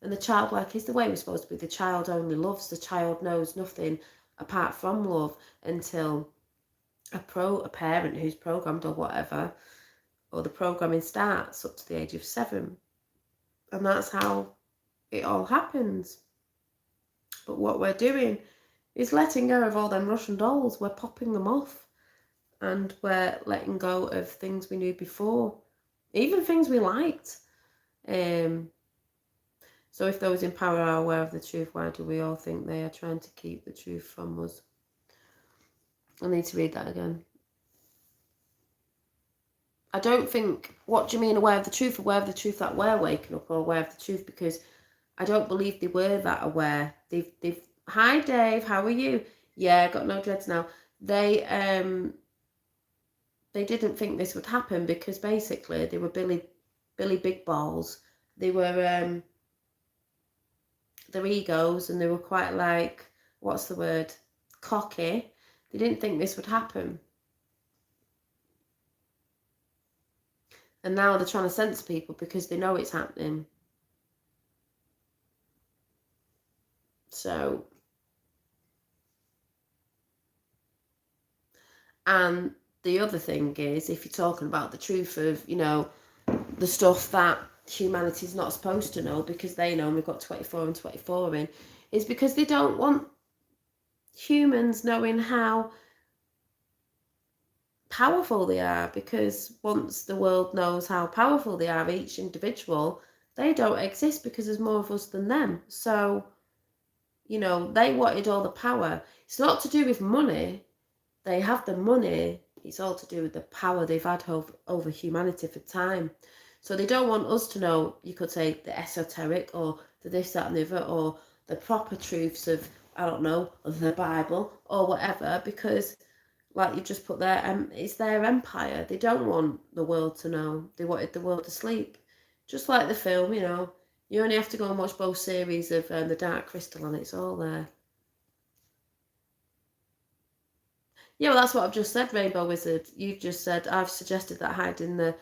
And the childlike is the way we're supposed to be. The child only loves. The child knows nothing apart from love until a parent who's programmed or whatever, or the programming starts up to the age of 7. And that's how it all happens. But what we're doing is letting go of all them Russian dolls. We're popping them off, and we're letting go of things we knew before, even things we liked. So if those in power are aware of the truth, why do we all think they are trying to keep the truth from us? I need to read that again. I don't think, what do you mean aware of the truth? Aware of the truth that we're waking up, or aware of the truth? Because I don't believe they were that aware. They've hi Dave, how are you? Yeah, got no dreads now. They didn't think this would happen because basically they were Billy Big Balls. They were their egos, and they were quite like, what's the word? Cocky. They didn't think this would happen. And now they're trying to censor people because they know it's happening. So, and the other thing is, if you're talking about the truth of, you know, the stuff that humanity's not supposed to know because they know, and we've got 24 and 24 in, is because they don't want humans knowing how powerful they are, because once the world knows how powerful they are, each individual, they don't exist because there's more of us than them. So, you know, they wanted all the power. It's not to do with money. They have the money. It's all to do with the power they've had over humanity for time. So they don't want us to know, you could say, the esoteric or the this, that and the other, or the proper truths of, I don't know, the Bible or whatever, because like you just put there, it's their empire. They don't want the world to know. They wanted the world to sleep. Just like the film, you know, you only have to go and watch both series of The Dark Crystal and it's all there. Yeah, well, that's what I've just said, Rainbow Wizard. You've just said, I've suggested that hiding the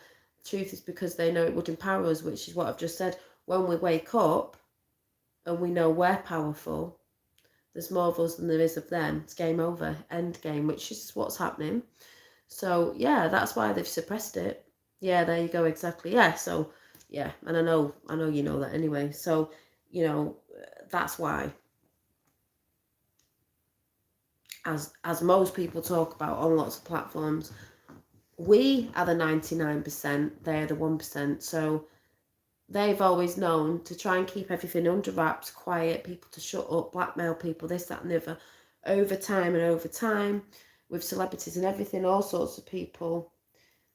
truth is because they know it would empower us, which is what I've just said. When we wake up and we know we're powerful, there's more of us than there is of them. It's game over, end game, which is what's happening. So, yeah, that's why they've suppressed it. Yeah, there you go, exactly. Yeah, so, yeah, and I know you know that anyway. So, you know, that's why. As most people talk about on lots of platforms, we are the 99%, they're the 1%. So they've always known to try and keep everything under wraps, quiet, people to shut up, blackmail people, this, that and the other, over time, with celebrities and everything, all sorts of people.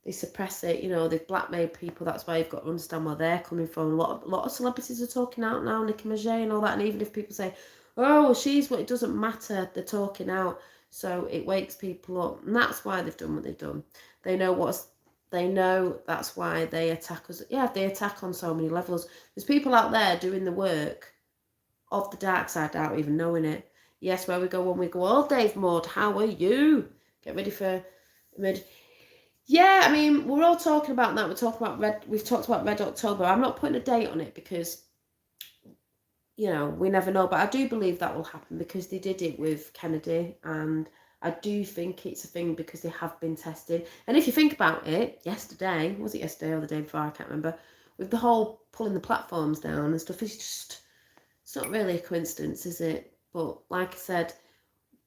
They suppress it, you know, they've blackmailed people. That's why you've got to understand where they're coming from. A lot of celebrities are talking out now, Nicki Minaj and all that. And even if people say, oh, well, she's what, it doesn't matter, they're talking out. So it wakes people up. And that's why they've done what they've done. They know that's why they attack us. Yeah, they attack on so many levels. There's people out there doing the work of the dark side without even knowing it. Yes, where we go when we go, oh, Dave Maud, how are you? Get ready for mid. Yeah, I mean, we're all talking about that. We've talked about Red October. I'm not putting a date on it because, you know, we never know. But I do believe that will happen because they did it with Kennedy. And I do think it's a thing because they have been tested. And if you think about it, was it yesterday or the day before? I can't remember. With the whole pulling the platforms down and stuff, it's not really a coincidence, is it? But like I said,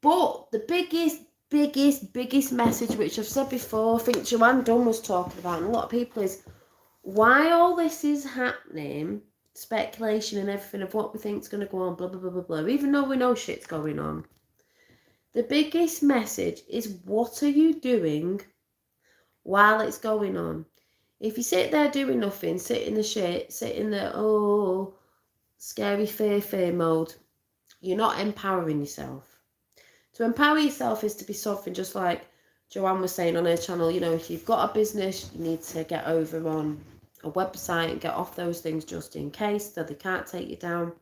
but the biggest message, which I've said before, I think Joanne Dunn was talking about, and a lot of people, is why all this is happening, speculation and everything of what we think is going to go on, blah, blah, blah, blah, blah, even though we know shit's going on. The biggest message is, what are you doing while it's going on? If you sit there doing nothing, sit in the shit, sit in the, scary fear mode, you're not empowering yourself. To empower yourself is to be something, just like Joanne was saying on her channel, you know, if you've got a business, you need to get over on a website and get off those things just in case, so they can't take you down.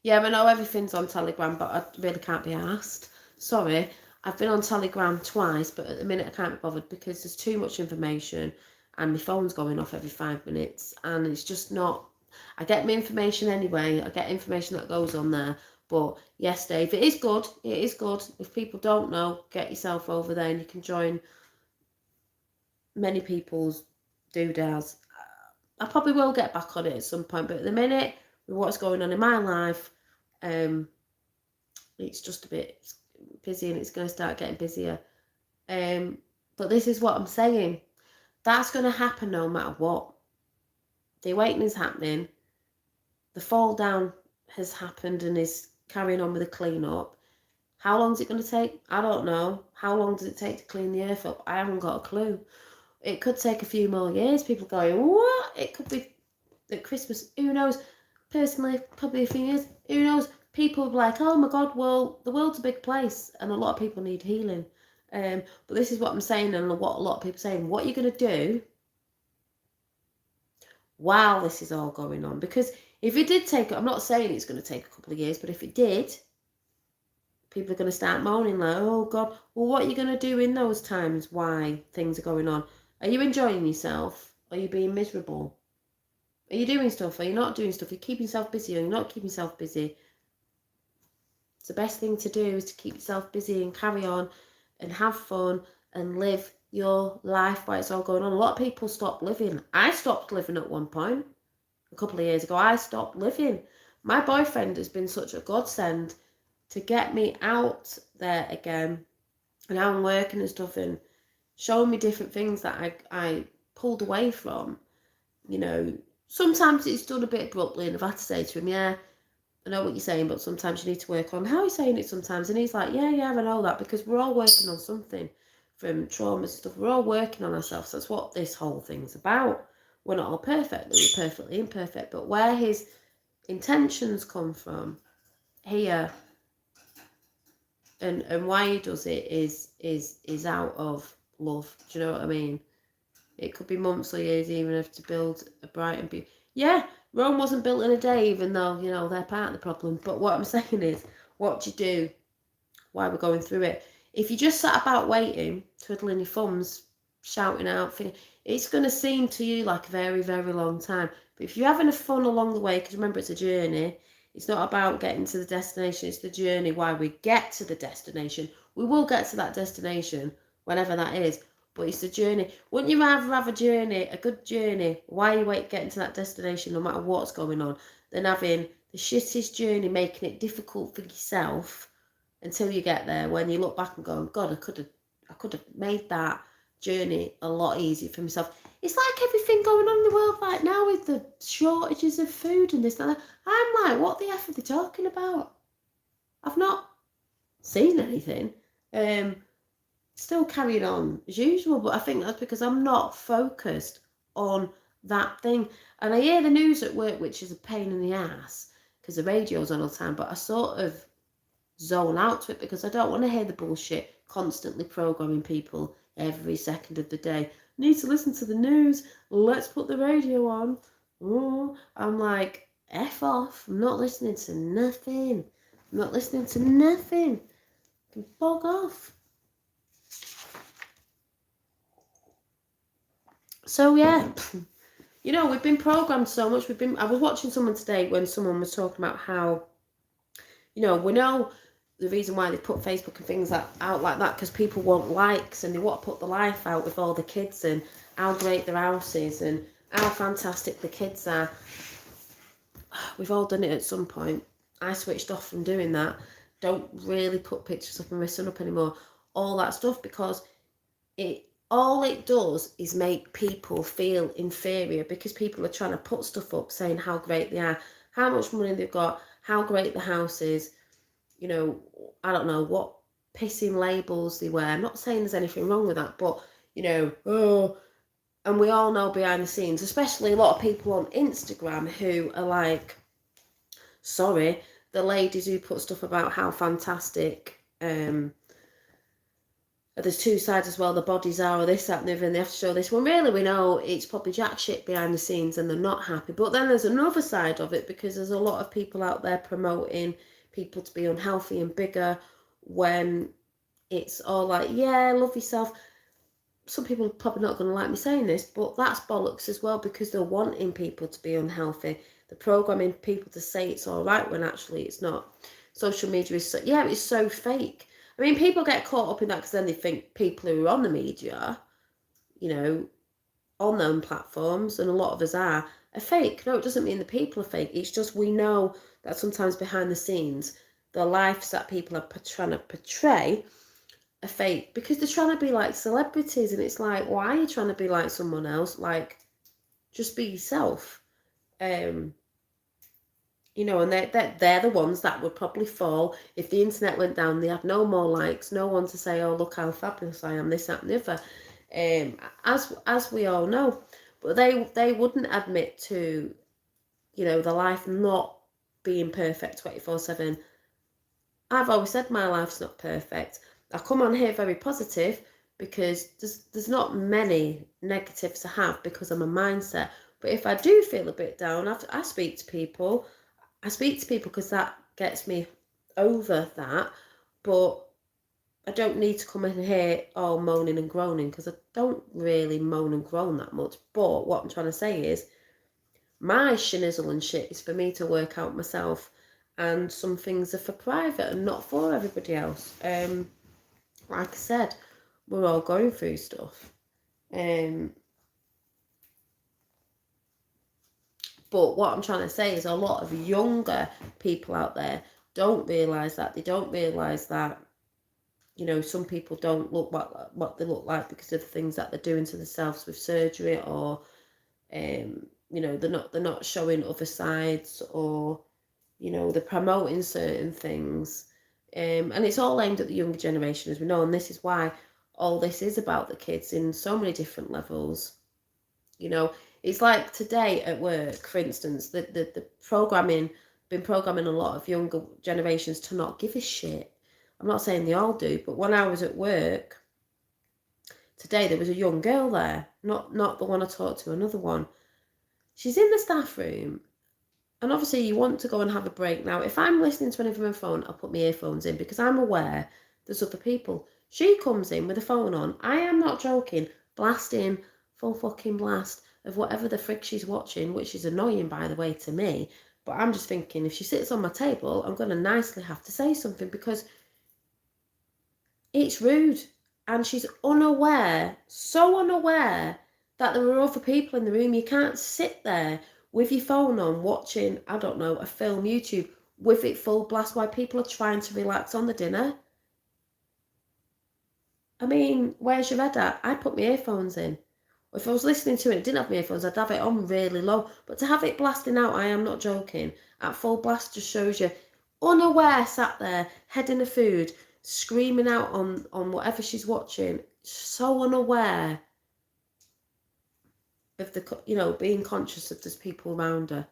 Yeah, I know everything's on Telegram, but I really can't be asked. Sorry, I've been on Telegram twice, but at the minute I can't be bothered because there's too much information and my phone's going off every 5 minutes, and it's just not... I get my information anyway. I get information that goes on there. But yes, Dave, it is good. It is good. If people don't know, get yourself over there and you can join many people's doodads. I probably will get back on it at some point, but at the minute, with what's going on in my life, it's just a bit busy and it's going to start getting busier. But this is what I'm saying. That's going to happen no matter what. The awakening is happening. The fall down has happened and is carrying on with the clean up. How long is it going to take? I don't know. How long does it take to clean the earth up? I haven't got a clue. It could take a few more years. People going, what? It could be at Christmas. Who knows? Personally, probably a few years. Who knows? People will be like, oh my God, well, the world's a big place and a lot of people need healing. But this is what I'm saying, and what a lot of people are saying. What are you going to do while this is all going on? Because if it did take, I'm not saying it's going to take a couple of years, but if it did, people are going to start moaning like, oh God, well, what are you going to do in those times why things are going on? Are you enjoying yourself? Are you being miserable? Are you doing stuff? Are you not doing stuff? Are you keeping yourself busy? Are you not keeping yourself busy? It's the best thing to do is to keep yourself busy and carry on and have fun and live your life while it's all going on. A lot of people stop living. I stopped living at one point. A couple of years ago, I stopped living. My boyfriend has been such a godsend to get me out there again, and now I'm working and stuff and showing me different things that I pulled away from. You know, sometimes it's done a bit abruptly, and I've had to say to him, yeah, I know what you're saying, but sometimes you need to work on how he's saying it sometimes. And he's like, yeah, I know that, because we're all working on something from trauma and stuff. We're all working on ourselves. That's what this whole thing's about. We're not all perfect, we're perfectly imperfect, but where his intentions come from here and why he does it is out of love. Do you know what I mean? It could be months or years even if to build a bright and beautiful... Yeah, Rome wasn't built in a day, even though, you know, they're part of the problem. But what I'm saying is, what do you do while we're going through it? If you just sat about waiting, twiddling your thumbs, shouting out, it's going to seem to you like a very, very long time. But if you're having a fun along the way, because remember, it's a journey. It's not about getting to the destination. It's the journey while we get to the destination. We will get to that destination, whenever that is. But it's the journey. Wouldn't you rather have a journey, a good journey, while you wait getting to that destination, no matter what's going on, than having the shittest journey, making it difficult for yourself until you get there, when you look back and go, God, I could have made that journey a lot easier for myself. It's like everything going on in the world right now with with the shortages of food and this and that. I'm like, what the F are they talking about? I've not seen anything. Still carrying on as usual, but I think that's because I'm not focused on that thing. And I hear the news at work, which is a pain in the ass because the radio's on all the time, but I sort of zone out to it because I don't want to hear the bullshit constantly programming people every second of the day. Need to listen to the news. Let's put the radio on. Oh, I'm like, F off. I'm not listening to nothing. I'm not listening to nothing. Can bog off. So yeah, you know, we've been programmed so much. I was watching someone today when someone was talking about how, you know, we know the reason why they put Facebook and things out like that because people want likes and they want to put the life out with all the kids and how great their house is and how fantastic the kids are. We've all done it at some point. I switched off from doing that. Don't really put pictures up of my son up anymore. All that stuff because all it does is make people feel inferior because people are trying to put stuff up saying how great they are, how much money they've got, how great the house is. You know, I don't know what pissing labels they wear. I'm not saying there's anything wrong with that, but, you know, and we all know behind the scenes, especially a lot of people on Instagram who are like, sorry, the ladies who put stuff about how fantastic, there's two sides as well, the bodies are, or this, that, and the other, and they have to show this. Well, really, we know it's probably jack shit behind the scenes and they're not happy. But then there's another side of it because there's a lot of people out there promoting people to be unhealthy and bigger when it's all like, yeah, love yourself. Some people are probably not going to like me saying this, but that's bollocks as well because they're wanting people to be unhealthy. They're programming people to say it's all right when actually it's not. Social media is it's so fake. I mean, people get caught up in that because then they think people who are on the media, you know, on them platforms, and a lot of us are fake. No, it doesn't mean the people are fake. It's just we know that sometimes behind the scenes, the lives that people are trying to portray are fake because they're trying to be like celebrities, and it's like, why are you trying to be like someone else? Like, just be yourself. You know, and they're the ones that would probably fall if the internet went down. They had no more likes, no one to say, oh, look how fabulous I am, this, that, and the other. As we all know, but they wouldn't admit to, you know, the life not being perfect 24/7. I've always said my life's not perfect. I come on here very positive because there's not many negatives to have because I'm a mindset. But if I do feel a bit down, I speak to people. I speak to people because that gets me over that, but I don't need to come in here all moaning and groaning because I don't really moan and groan that much. But what I'm trying to say is my shinizzle and shit is for me to work out myself, and some things are for private and not for everybody else. Like I said, we're all going through stuff. But what I'm trying to say is a lot of younger people out there don't realise that. They don't realise that, you know, some people don't look what they look like because of the things that they're doing to themselves with surgery, or, you know, they're not showing other sides, or, you know, they're promoting certain things. And it's all aimed at the younger generation, as we know, and this is why all this is about the kids in so many different levels. You know, it's like today at work, for instance, the been programming a lot of younger generations to not give a shit. I'm not saying they all do, but when I was at work today, there was a young girl there, not the one I talked to, another one. She's in the staff room, and obviously you want to go and have a break. Now, if I'm listening to anything on my phone, I'll put my earphones in because I'm aware there's other people. She comes in with a phone on, I am not joking, blasting full fucking blast of whatever the frick she's watching, which is annoying, by the way, to me. But I'm just thinking, if she sits on my table, I'm going to nicely have to say something because it's rude. And she's unaware, so unaware, that there are other people in the room. You can't sit there with your phone on watching, I don't know, a film, YouTube, with it full blast while people are trying to relax on the dinner. I mean, where's your head at? I put my earphones in. Or if I was listening to it and it didn't have my earphones, I'd have it on really low. But to have it blasting out, I am not joking, at full blast just shows you, unaware, sat there, head in the food, screaming out on whatever she's watching, so unaware of the, being conscious of there's people around her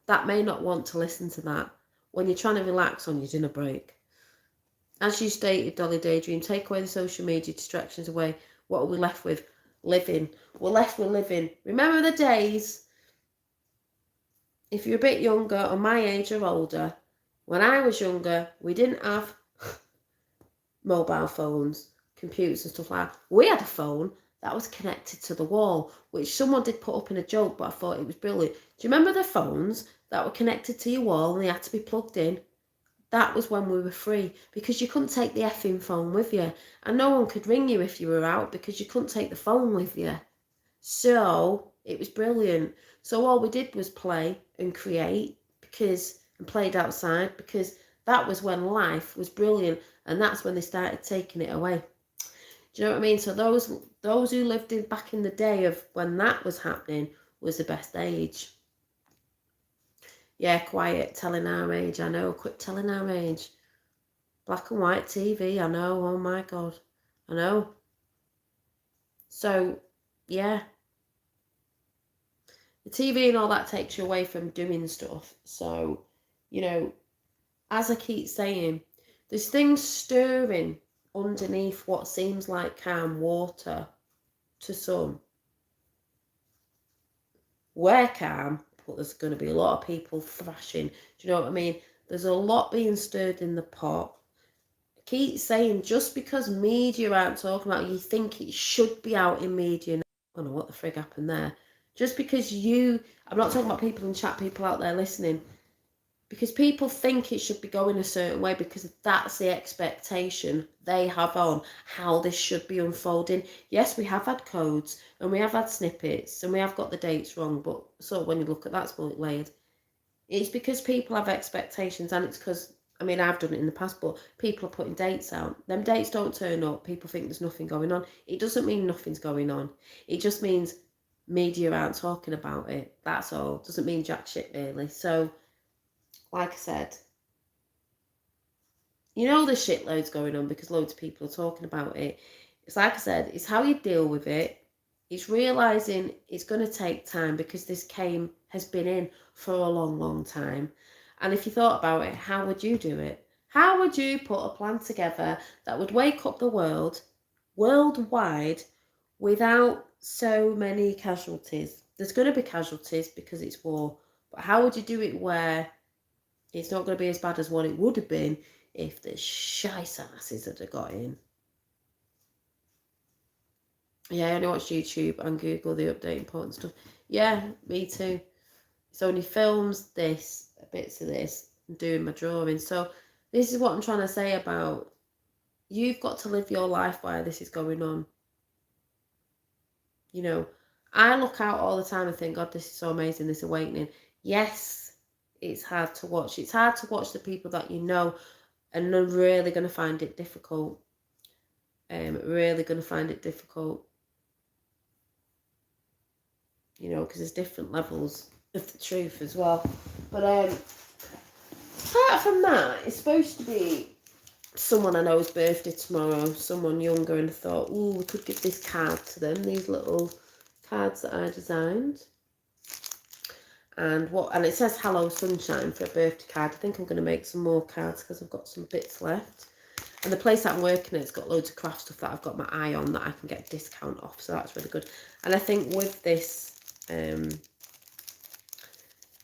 that may not want to listen to that when you're trying to relax on your dinner break. As you stated, Dolly Daydream, take away the social media distractions away. What are we left with? Living. We're left with living. Remember the days, if you're a bit younger or my age or older, when I was younger, we didn't have mobile phones, computers and stuff like that. We had a phone that was connected to the wall, which someone did put up in a joke, but I thought it was brilliant. Do you remember the phones that were connected to your wall and they had to be plugged in? That was when we were free, because you couldn't take the effing phone with you. And no one could ring you if you were out because you couldn't take the phone with you. So it was brilliant. So all we did was play and create and played outside, because that was when life was brilliant, and that's when they started taking it away. Do you know what I mean? So those who lived back in the day of when that was happening was the best age. Yeah, quiet, telling our age. I know, quit telling our age. Black and white TV, I know, oh my God. I know. So, yeah. The TV and all that takes you away from doing stuff. So, as I keep saying, there's things stirring underneath what seems like calm water to some. We're calm, but there's going to be a lot of people thrashing. Do you know what I mean? There's a lot being stirred in the pot. I keep saying, just because media aren't talking about it, you think it should be out in media. I don't know what the frig happened there. Just because I'm not talking about people in chat, people out there listening, because people think it should be going a certain way because that's the expectation they have on how this should be unfolding. Yes, we have had codes and we have had snippets and we have got the dates wrong, but so when you look at that layered, it's because people have expectations, and it's because, I've done it in the past, but people are putting dates out. Them dates don't turn up. People think there's nothing going on. It doesn't mean nothing's going on. It just means media aren't talking about it. That's all. Doesn't mean jack shit, really. So, like I said, there's shitloads going on because loads of people are talking about it. It's like I said, it's how you deal with it. It's realising it's going to take time because this has been in for a long, long time. And if you thought about it, how would you do it? How would you put a plan together that would wake up the world worldwide without so many casualties? There's going to be casualties because it's war. But how would you do it where it's not going to be as bad as what it would have been if the shice asses had got in? Yeah, I only watch YouTube and Google the update important stuff. Yeah, me too. It's only films, bits of this, and doing my drawing. So this is what I'm trying to say about, you've got to live your life while this is going on. I look out all the time and think, God, this is so amazing, this awakening. Yes, it's hard to watch. It's hard to watch the people that you know, and they're really going to find it difficult. Really going to find it difficult. Because there's different levels of the truth as well. But apart from that, it's supposed to be someone I know's birthday tomorrow, someone younger, and I thought, we could give this card to them, these little cards that I designed. And it says hello sunshine for a birthday card. I think I'm going to make some more cards because I've got some bits left. And the place that I'm working at, it's got loads of craft stuff that I've got my eye on that I can get a discount off, so that's really good. And I think with this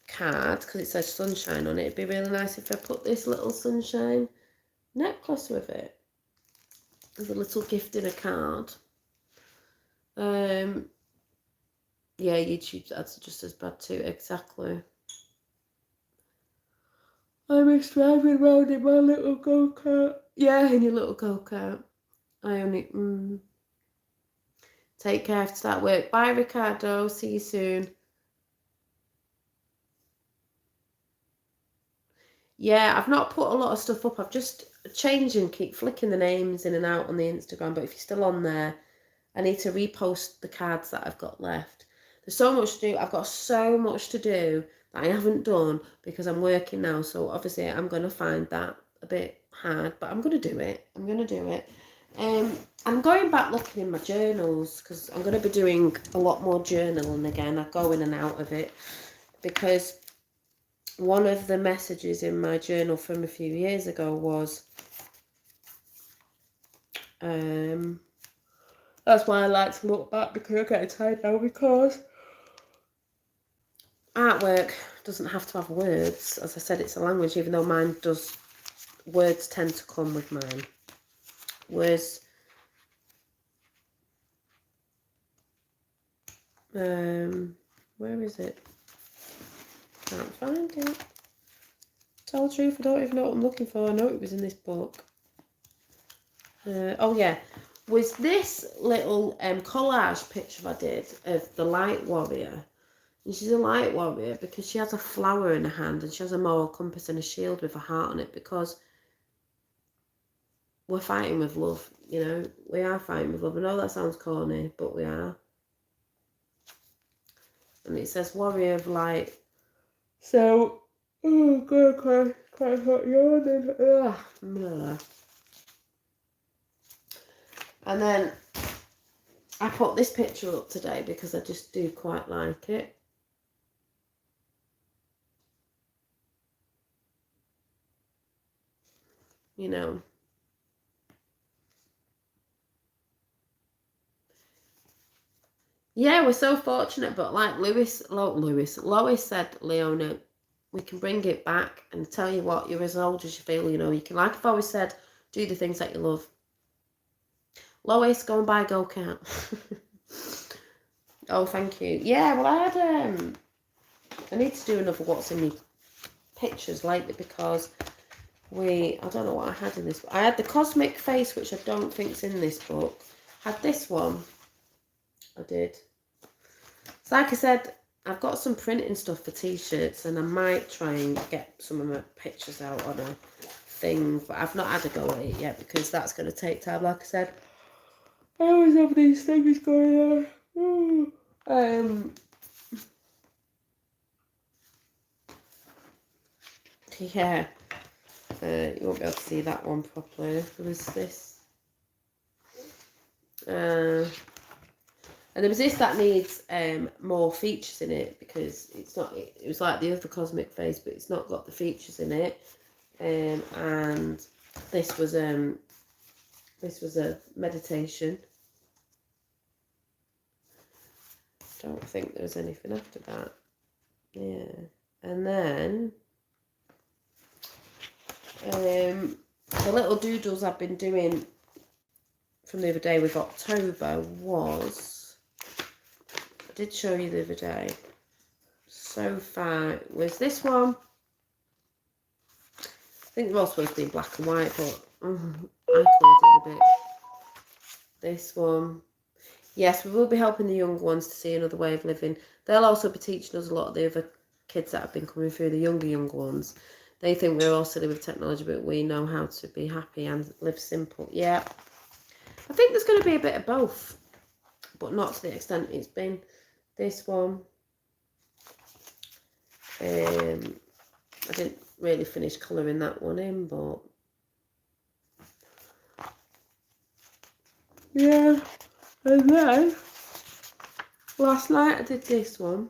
card, because it says sunshine on it, it'd be really nice if I put this little sunshine necklace with it as a little gift in a card. Yeah, YouTube's ads are just as bad too, exactly. I miss driving around in my little go-kart. Yeah, in your little go-kart. I only take care to start work. Bye, Ricardo. See you soon. Yeah, I've not put a lot of stuff up. I've just changed and keep flicking the names in and out on the Instagram. But if you're still on there, I need to repost the cards that I've got left. There's so much to do. I've got so much to do that I haven't done because I'm working now. So obviously I'm going to find that a bit hard, but I'm going to do it. I'm going to do it. I'm going back looking in my journals because I'm going to be doing a lot more journaling again. I go in and out of it because one of the messages in my journal from a few years ago was, that's why I like to look back because I get tired now, because artwork doesn't have to have words. As I said, it's a language, even though mine does. Words tend to come with mine. Words. Where is it? Can't find it. Tell the truth, I don't even know what I'm looking for. I know it was in this book. Oh yeah, was this little collage picture I did of the light warrior. And she's a light warrior because she has a flower in her hand and she has a moral compass and a shield with a heart on it, because we're fighting with love, you know. We are fighting with love. I know that sounds corny, but we are. And it says warrior of light. So, oh god, quite hot yawning. Ugh. And then I put this picture up today because I just do quite like it. You know. Yeah, we're so fortunate, but like Lois said, Leona, we can bring it back and tell you what, you're as old as you feel, you know. You can, like I've always said, do the things that you love. Lois, go and buy a go-kart. Oh, thank you. Yeah, well, I need to do another what's in me pictures lately because I don't know what I had in this. I had the cosmic face, which I don't think's in this book. Had this one. I did. So like I said, I've got some printing stuff for t-shirts and I might try and get some of my pictures out on a thing, but I've not had a go at it yet because that's going to take time. Like I said, I always have these things going on. Yeah, you won't be able to see that one properly. There was this. And there was this that needs more features in it because it's not. It was like the other cosmic face, but it's not got the features in it. And this was a meditation. Don't think there was anything after that. Yeah, and then the little doodles I've been doing from the other day with October was. I did show you the other day. So far was this one. I think they're all supposed to be in black and white, but I colored it a bit. This one. Yes, we will be helping the young ones to see another way of living. They'll also be teaching us a lot of the other kids that have been coming through, the younger ones. They think we're all silly with technology, but we know how to be happy and live simple. Yeah. I think there's going to be a bit of both, but not to the extent it's been. This one, I didn't really finish colouring that one in, but yeah. And then last night I did this one,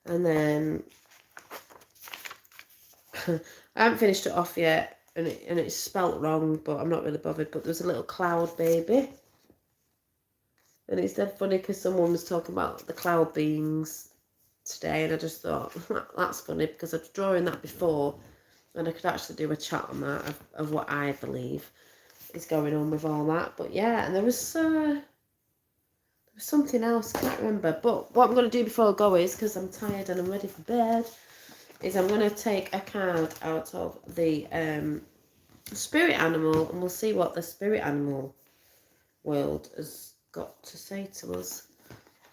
and then I haven't finished it off yet, and it's spelt wrong, but I'm not really bothered. But there's a little cloud baby. And it's dead funny because someone was talking about the cloud beings today, and I just thought, that's funny because I was drawing that before, and I could actually do a chat on that of what I believe is going on with all that. But yeah, and there was something else, I can't remember. But what I'm going to do before I go is, because I'm tired and I'm ready for bed, is I'm going to take a card out of the spirit animal, and we'll see what the spirit animal world has got to say to us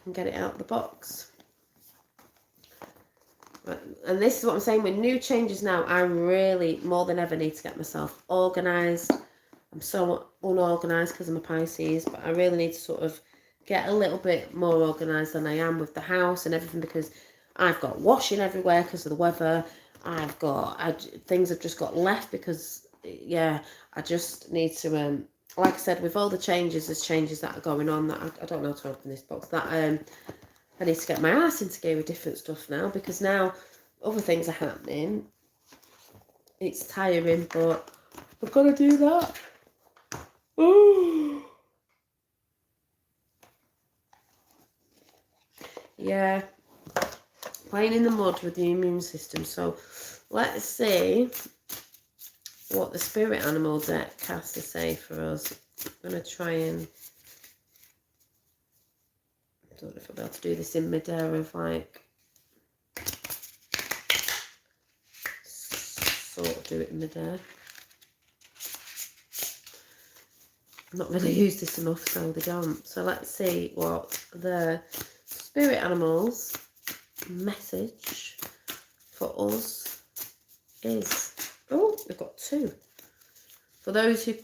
and get it out of the box. Right. And this is what I'm saying, with new changes now, I really more than ever need to get myself organised. I'm so unorganised because I'm a Pisces, but I really need to sort of get a little bit more organised than I am with the house and everything, because I've got washing everywhere because of the weather. Things have just got left because, yeah, I just need to, like I said, with all the changes, there's changes that are going on that I don't know how to open this box, that I need to get my ass into gear with different stuff now, because now other things are happening. It's tiring, but I've got to do that. Ooh. Yeah, playing in the mud with the immune system. So let's see what the spirit animal deck has to say for us. I'm going to try and, I don't know if I'll be able to do this in midair of like, sort of do it in midair. I've not really used this enough, so they don't. So let's see what the spirit animals message for us is. Oh, we've got two. For those who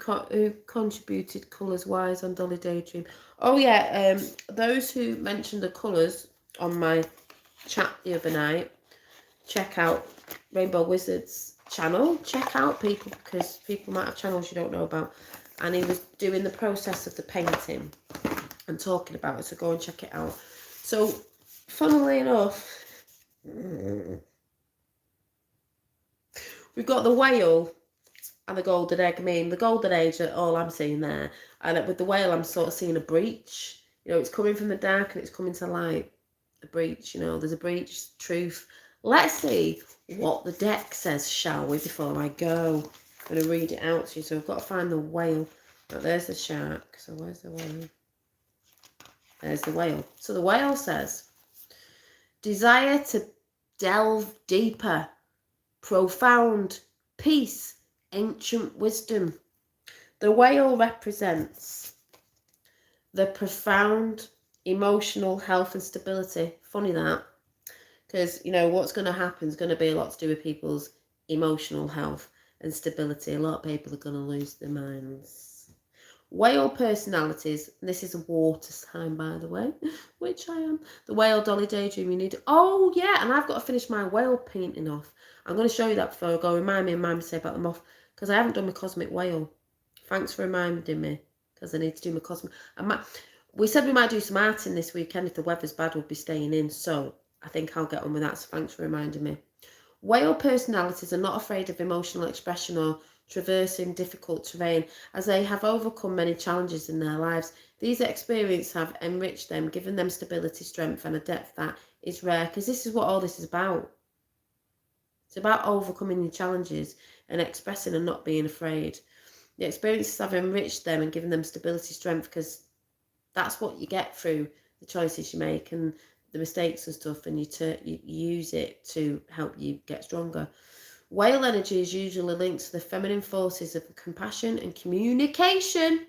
contributed colours wise on Dolly Daydream. Oh yeah, those who mentioned the colours on my chat the other night, check out Rainbow Wizard's channel. Check out people, because people might have channels you don't know about. And he was doing the process of the painting and talking about it, so go and check it out. So, funnily enough, we've got the whale and the golden egg. I mean, the golden age, all I'm seeing there. And with the whale, I'm sort of seeing a breach. You know, it's coming from the dark and it's coming to light. A breach, you know, there's a breach, truth. Let's see what the deck says, shall we, before I go. I'm going to read it out to you. So I've got to find the whale. Oh, there's the shark. So where's the whale? There's the whale. So the whale says, desire to delve deeper, profound, peace, ancient wisdom. The whale represents the profound emotional health and stability. Funny that. Because, you know, what's going to happen is going to be a lot to do with people's emotional health and stability. A lot of people are going to lose their minds. Whale personalities, and this is a water sign, by the way, which I am. The whale, Dolly Daydream, you need. Oh, yeah, and I've got to finish my whale painting off. I'm going to show you that before I go. Remind me to say about them off, because I haven't done my cosmic whale. Thanks for reminding me, because I need to do my cosmic. We said we might do some arting this weekend. If the weather's bad, we'll be staying in, so I think I'll get on with that, so thanks for reminding me. Whale personalities are not afraid of emotional expression or traversing difficult terrain, as they have overcome many challenges in their lives. These experiences have enriched them, given them stability, strength, and a depth that is rare, because this is what all this is about. It's about overcoming your challenges and expressing and not being afraid. The experiences have enriched them and given them stability, strength, because that's what you get through the choices you make and the mistakes and stuff, and you use it to help you get stronger. Whale energy is usually linked to the feminine forces of compassion and communication.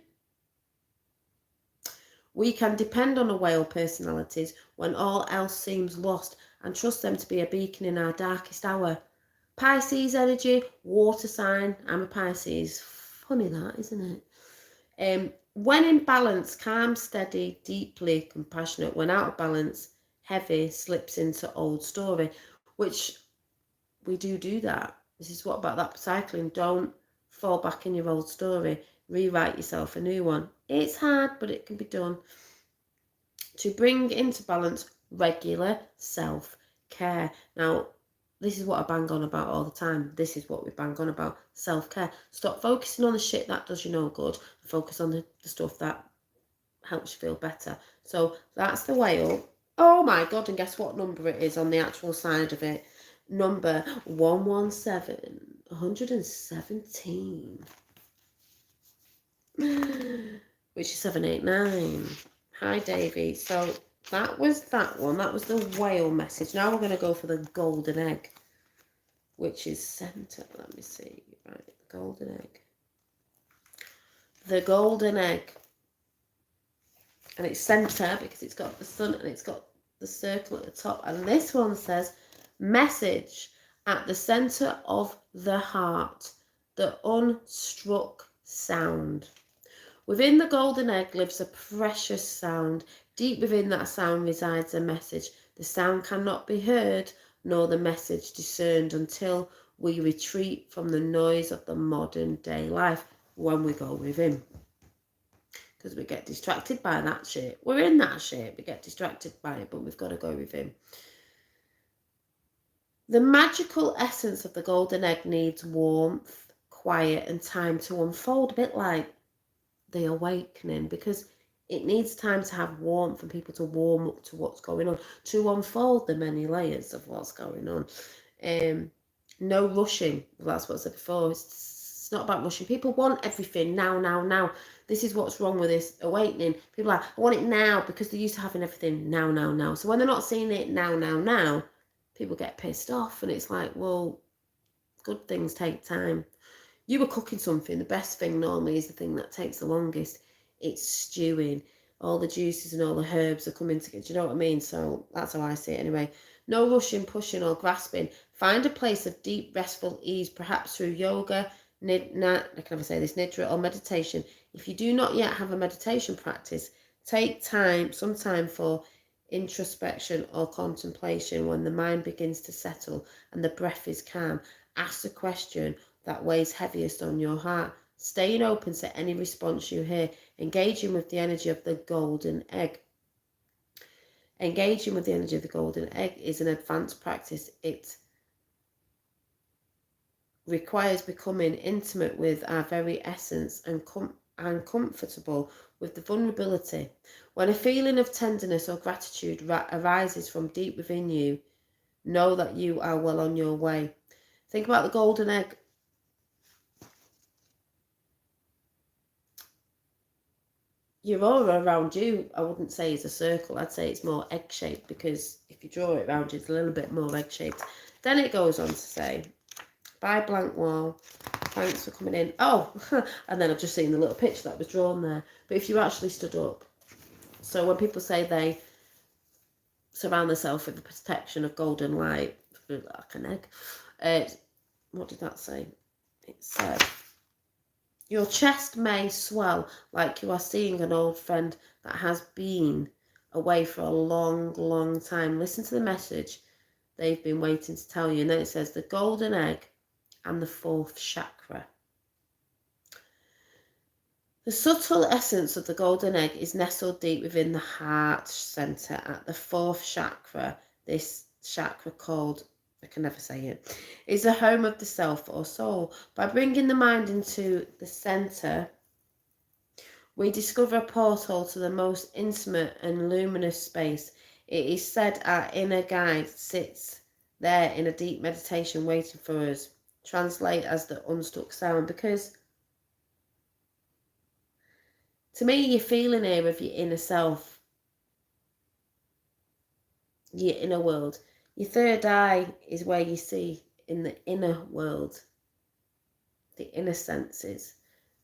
We can depend on a whale personalities when all else seems lost and trust them to be a beacon in our darkest hour. Pisces energy, water sign. I'm a Pisces. Funny that, isn't it? When in balance, calm, steady, deeply compassionate. When out of balance, heavy, slips into old story, which we do that. This is what about that cycling. Don't fall back in your old story. Rewrite yourself a new one. It's hard, but it can be done. To bring into balance regular self-care. Now, this is what I bang on about all the time. This is what we bang on about, self-care. Stop focusing on the shit that does you no good and focus on the stuff that helps you feel better. So that's the whale. Oh my God, and guess what number it is on the actual side of it? Number 117. Which is 789. Hi, Davey. So that was that one. That was the whale message. Now we're going to go for the golden egg, which is center. Let me see. Right, the golden egg. The golden egg. And it's center because it's got the sun and it's got the circle at the top. And this one says, message at the center of the heart, the unstruck sound. Within the golden egg lives a precious sound. Deep within that sound resides a message. The sound cannot be heard, nor the message discerned until we retreat from the noise of the modern day life, when we go within. Because we get distracted by that shit. We're in that shit. We get distracted by it, but we've got to go within. The magical essence of the golden egg needs warmth, quiet, and time to unfold, a bit like the awakening, because it needs time to have warmth and people to warm up to what's going on, to unfold the many layers of what's going on. No rushing. Well, that's what I said before. It's not about rushing. People want everything now, now, now. This is what's wrong with this awakening. People are like, I want it now, because they're used to having everything now, now, now. So when they're not seeing it now, now, now, people get pissed off. And it's like, well, good things take time. You were cooking something. The best thing normally is the thing that takes the longest. It's stewing. All the juices and all the herbs are coming together. Do you know what I mean? So that's how I see it anyway. No rushing, pushing, or grasping. Find a place of deep, restful ease, perhaps through yoga, I can never say this, nidra, or meditation. If you do not yet have a meditation practice, take some time for introspection or contemplation. When the mind begins to settle and the breath is calm, ask the question that weighs heaviest on your heart. Staying open to any response you hear, engaging with the energy of the golden egg. Engaging with the energy of the golden egg is an advanced practice. It requires becoming intimate with our very essence and comfortable with the vulnerability. When a feeling of tenderness or gratitude arises from deep within you, know that you are well on your way. Think about the golden egg. Your aura around you, I wouldn't say is a circle. I'd say it's more egg-shaped, because if you draw it around you, it's a little bit more egg-shaped. Then it goes on to say, bye blank wall, thanks for coming in. Oh, and then I've just seen the little picture that was drawn there. But if you actually stood up, so when people say they surround themselves with the protection of golden light, like an egg, what did that say? It said, your chest may swell like you are seeing an old friend that has been away for a long, long time. Listen to the message they've been waiting to tell you. And then it says the golden egg and the fourth chakra. The subtle essence of the golden egg is nestled deep within the heart center at the fourth chakra. This chakra called, I can never say it, is the home of the self or soul. By bringing the mind into the center, we discover a portal to the most intimate and luminous space. It is said our inner guide sits there in a deep meditation waiting for us. Translate as the unstuck sound, because to me, you're feeling here of your inner self, your inner world. Your third eye is where you see in the inner world, the inner senses.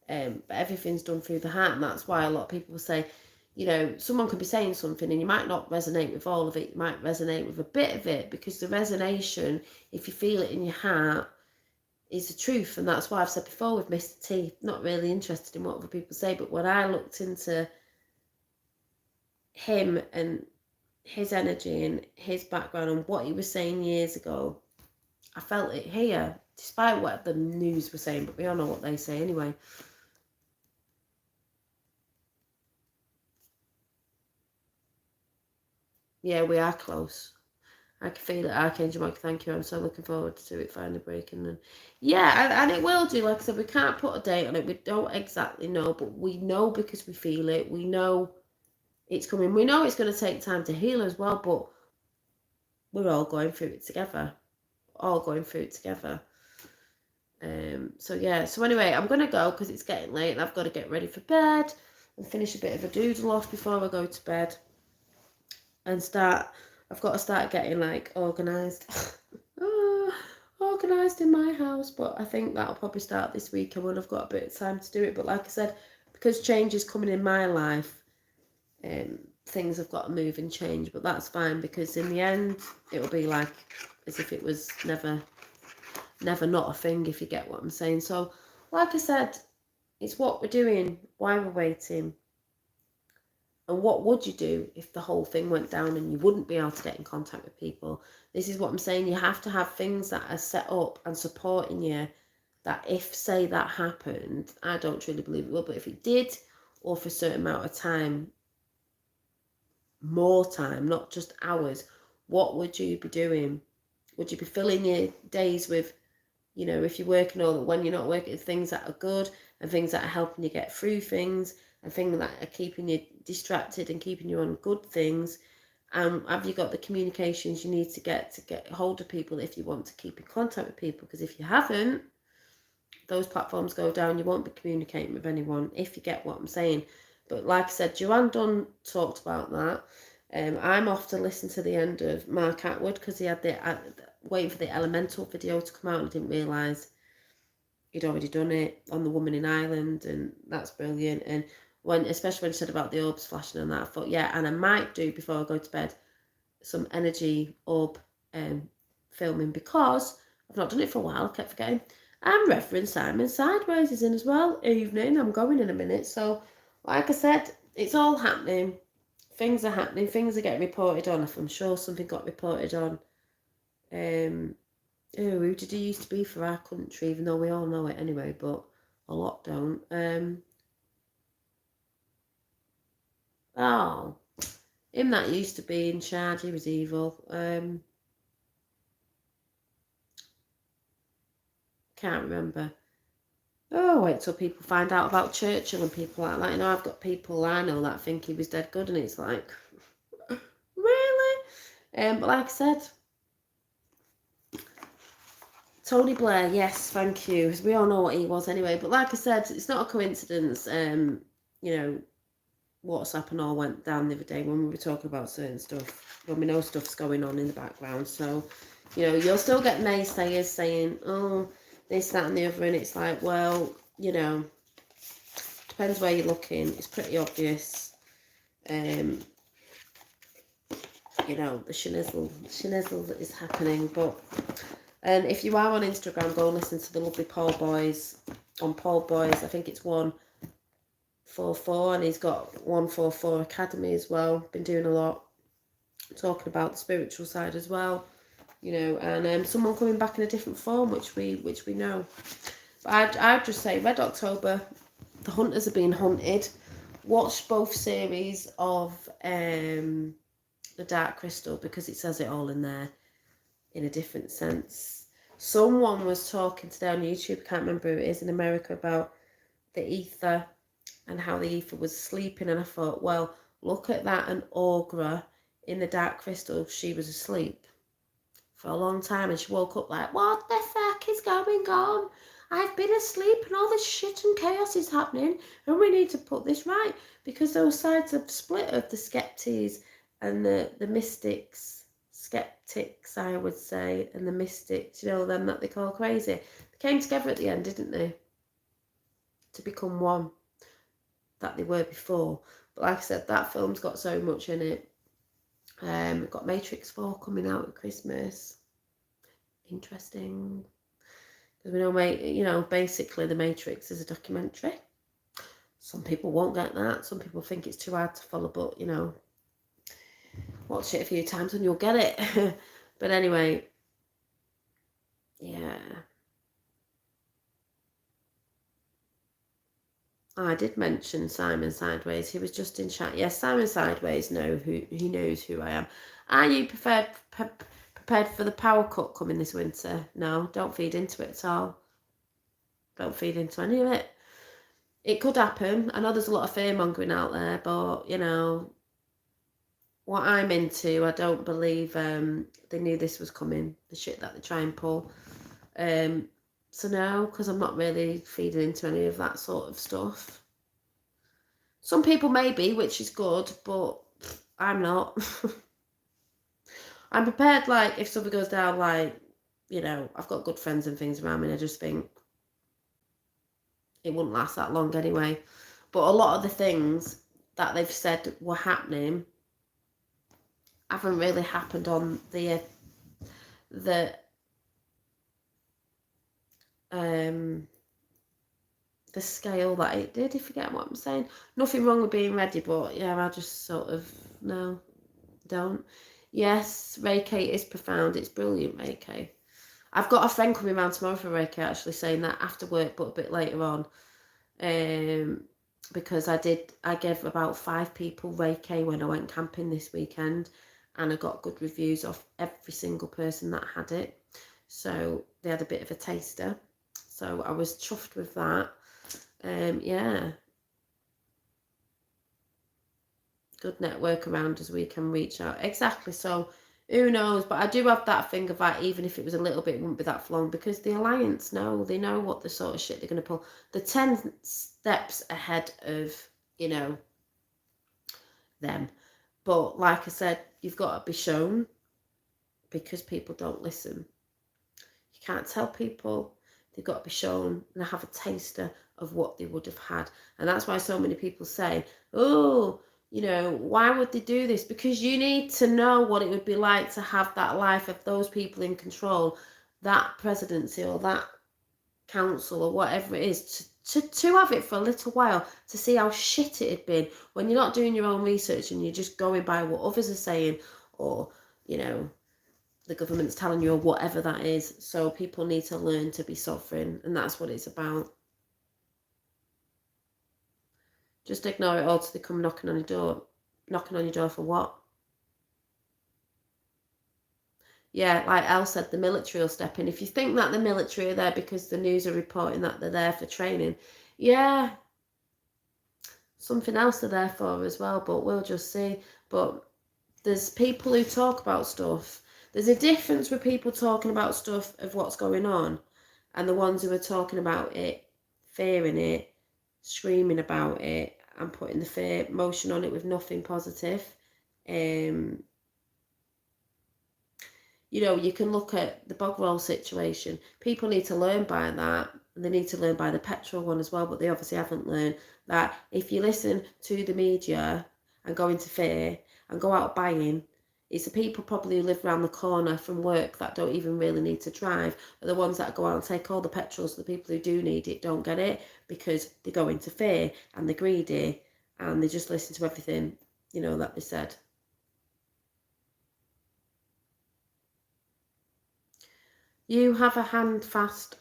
But everything's done through the heart, and that's why a lot of people say, you know, someone could be saying something and you might not resonate with all of it, you might resonate with a bit of it, because the resonation, if you feel it in your heart, is the truth. And that's why I've said before with Mr. T, not really interested in what other people say, but when I looked into him and his energy and his background and what he was saying years ago, I felt it here, despite what the news was saying, but we all know what they say anyway. Yeah, we are close. I can feel it, Archangel Mike, thank you. I'm so looking forward to it finally breaking. And yeah, and it will do. Like I said, we can't put a date on it. We don't exactly know, but we know because we feel it. We know it's coming. We know it's going to take time to heal as well, but we're all going through it together. All going through it together. So yeah, so anyway, I'm going to go because it's getting late and I've got to get ready for bed and finish a bit of a doodle off before I go to bed and start. I've got to start getting like organised. Organised in my house, but I think that'll probably start this weekend when I've got a bit of time to do it. But like I said, because change is coming in my life, things have got to move and change, but that's fine, because in the end it'll be like as if it was never not a thing, if you get what I'm saying. So like I said, It's what we're doing, why we're waiting. And what would you do if the whole thing went down and you wouldn't be able to get in contact with people? This is what I'm saying. You have to have things that are set up and supporting you, that if, say, that happened, I don't truly believe it will, but if it did, or for a certain amount of time, more time, not just hours, what would you be doing? Would you be filling your days with, you know, if you're working, or when you're not working, things that are good and things that are helping you get through things and things that are keeping you distracted and keeping you on good things? Have you got the communications you need to get hold of people if you want to keep in contact with people? Because if you haven't, those platforms go down, you won't be communicating with anyone, if you get what I'm saying. But like I said, Joanne Dunn talked about that. I'm off to listen to the end of Mark Atwood because he had waiting for the Elemental video to come out, and I didn't realise he'd already done it on the woman in Ireland, and that's brilliant. And especially when he said about the orbs flashing and that, I thought, yeah, and I might do, before I go to bed, some energy orb filming, because I've not done it for a while, I kept forgetting. And Reverend Simon Sideways is in as well. Evening, I'm going in a minute. So, like I said, it's all happening. Things are happening. Things are getting reported on. If I'm sure something got reported on. Who did he used to be for our country? Even though we all know it anyway, but a lot don't. Him that used to be in charge. He was evil. Can't remember. Oh, wait till people find out about Churchill and people like that. You know, I've got people I know that think he was dead good, and it's like, really? But like I said, Tony Blair, yes, thank you. Because we all know what he was anyway. But like I said, it's not a coincidence. You know, WhatsApp and all went down the other day when we were talking about certain stuff, when we know stuff's going on in the background. So, you know, you'll still get naysayers saying, oh, this, that, and the other, and it's like, well, you know, depends where you're looking. It's pretty obvious. You know, the shinizzle that is happening. But if you are on Instagram, go and listen to the lovely Paul Boys. On Paul Boys, I think it's 144, and he's got 144 Academy as well. Been doing a lot, talking about the spiritual side as well. You know, and someone coming back in a different form, which we know. But I'd just say Red October, the hunters are being hunted. Watch both series of The Dark Crystal, because it says it all in there in a different sense. Someone was talking today on YouTube, I can't remember who it is, in America, about the ether and how the ether was sleeping, and I thought, well, look at that, an Aughra in The Dark Crystal, she was asleep for a long time, and she woke up like, what the fuck is going on? I've been asleep and all this shit and chaos is happening, and we need to put this right, because those sides have split, of the skeptics and the mystics, skeptics I would say, and the mystics, you know, them that they call crazy. They came together at the end, didn't they, to become one that they were before. But like I said, that film's got so much in it. We've got Matrix 4 coming out at Christmas. Interesting. Because we know, you know, basically the Matrix is a documentary. Some people won't get that. Some people think it's too hard to follow, but, you know, watch it a few times and you'll get it. But anyway, yeah. I did mention Simon Sideways. He was just in chat. Yes, Simon Sideways he knows who I am. Are you prepared for the power cut coming this winter? No, don't feed into it at all. Don't feed into any of it. It could happen. I know there's a lot of fear mongering out there, but, you know, what I'm into, I don't believe they knew this was coming, the shit that they try and pull. So no, because I'm not really feeding into any of that sort of stuff. Some people may be, which is good, but I'm not. I'm prepared, like, if something goes down, like, you know, I've got good friends and things around me, and I just think it wouldn't last that long anyway. But a lot of the things that they've said were happening haven't really happened on the the scale that it did, if you get what I'm saying. Nothing wrong with being ready, but yeah, I just sort of, no, don't. Yes, Reiki is profound. It's brilliant, Reiki. I've got a friend coming around tomorrow for Reiki, actually, saying that after work, but a bit later on. Because I gave about 5 people Reiki when I went camping this weekend, and I got good reviews off every single person that had it. So they had a bit of a taster. So I was chuffed with that. Yeah. Good network around us, we can reach out. Exactly. So who knows? But I do have that thing of that, even if it was a little bit, it wouldn't be that long, because the Alliance they know what the sort of shit they're going to pull. They're 10 steps ahead of, you know, them. But like I said, you've got to be shown, because people don't listen. You can't tell people. They've got to be shown and have a taster of what they would have had. And that's why so many people say, oh, you know, why would they do this? Because you need to know what it would be like to have that life of those people in control, that presidency or that council or whatever it is, to have it for a little while, to see how shit it had been when you're not doing your own research and you're just going by what others are saying, or, you know, the government's telling you, or whatever that is. So people need to learn to be sovereign, and that's what it's about. Just ignore it all till they come knocking on your door. Knocking on your door for what? Yeah, like Elle said, the military will step in. If you think that the military are there because the news are reporting that they're there for training, yeah, something else they're there for as well, but we'll just see. But there's people who talk about stuff. There's a difference with people talking about stuff of what's going on, and the ones who are talking about it, fearing it, screaming about it, and putting the fear motion on it with nothing positive. You know, you can look at the bog roll situation. People need to learn by that, and they need to learn by the petrol one as well, but they obviously haven't learned that if you listen to the media and go into fear and go out buying, it's the people probably who live around the corner from work that don't even really need to drive, are the ones that go out and take all the petrol, so the people who do need it don't get it, because they go into fear and they're greedy and they just listen to everything, you know, that they said. You have a hand fast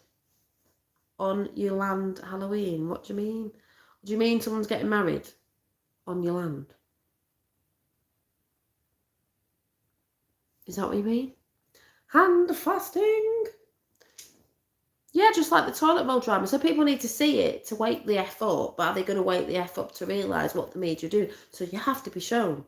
on your land Halloween. What do you mean? Do you mean someone's getting married on your land? Is that what you mean? Hand fasting? Yeah, just like the toilet roll drama. So people need to see it to wake the F up, but are they going to wake the F up to realise what the media do? So you have to be shown.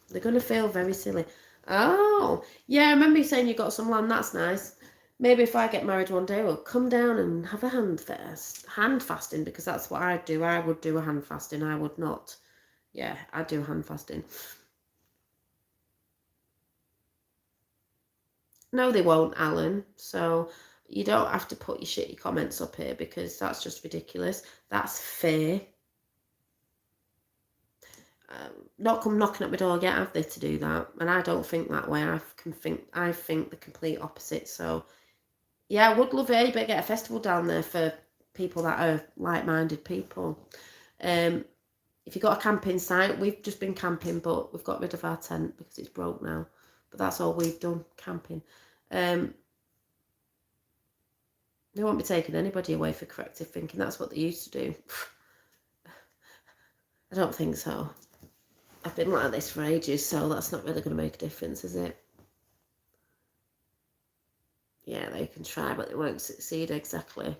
They're going to feel very silly. Oh, yeah, I remember you saying you got some land. That's nice. Maybe if I get married one day, we'll come down and have a hand fasting, because that's what I'd do. I would do a hand fasting. I would not. Yeah, I'd do hand fasting. No, they won't, Alan. So you don't have to put your shitty comments up here, because that's just ridiculous. That's fair. Not come knocking at my door yet, have they, to do that? And I don't think that way. I think the complete opposite. So yeah, I would love it. You better get a festival down there for people that are like-minded people. If you've got a camping site, we've just been camping, but we've got rid of our tent because it's broke now. But that's all we've done, camping. They won't be taking anybody away for corrective thinking. That's what they used to do. I don't think so. I've been like this for ages, so that's not really going to make a difference, is it? Yeah, they can try, but they won't succeed, exactly.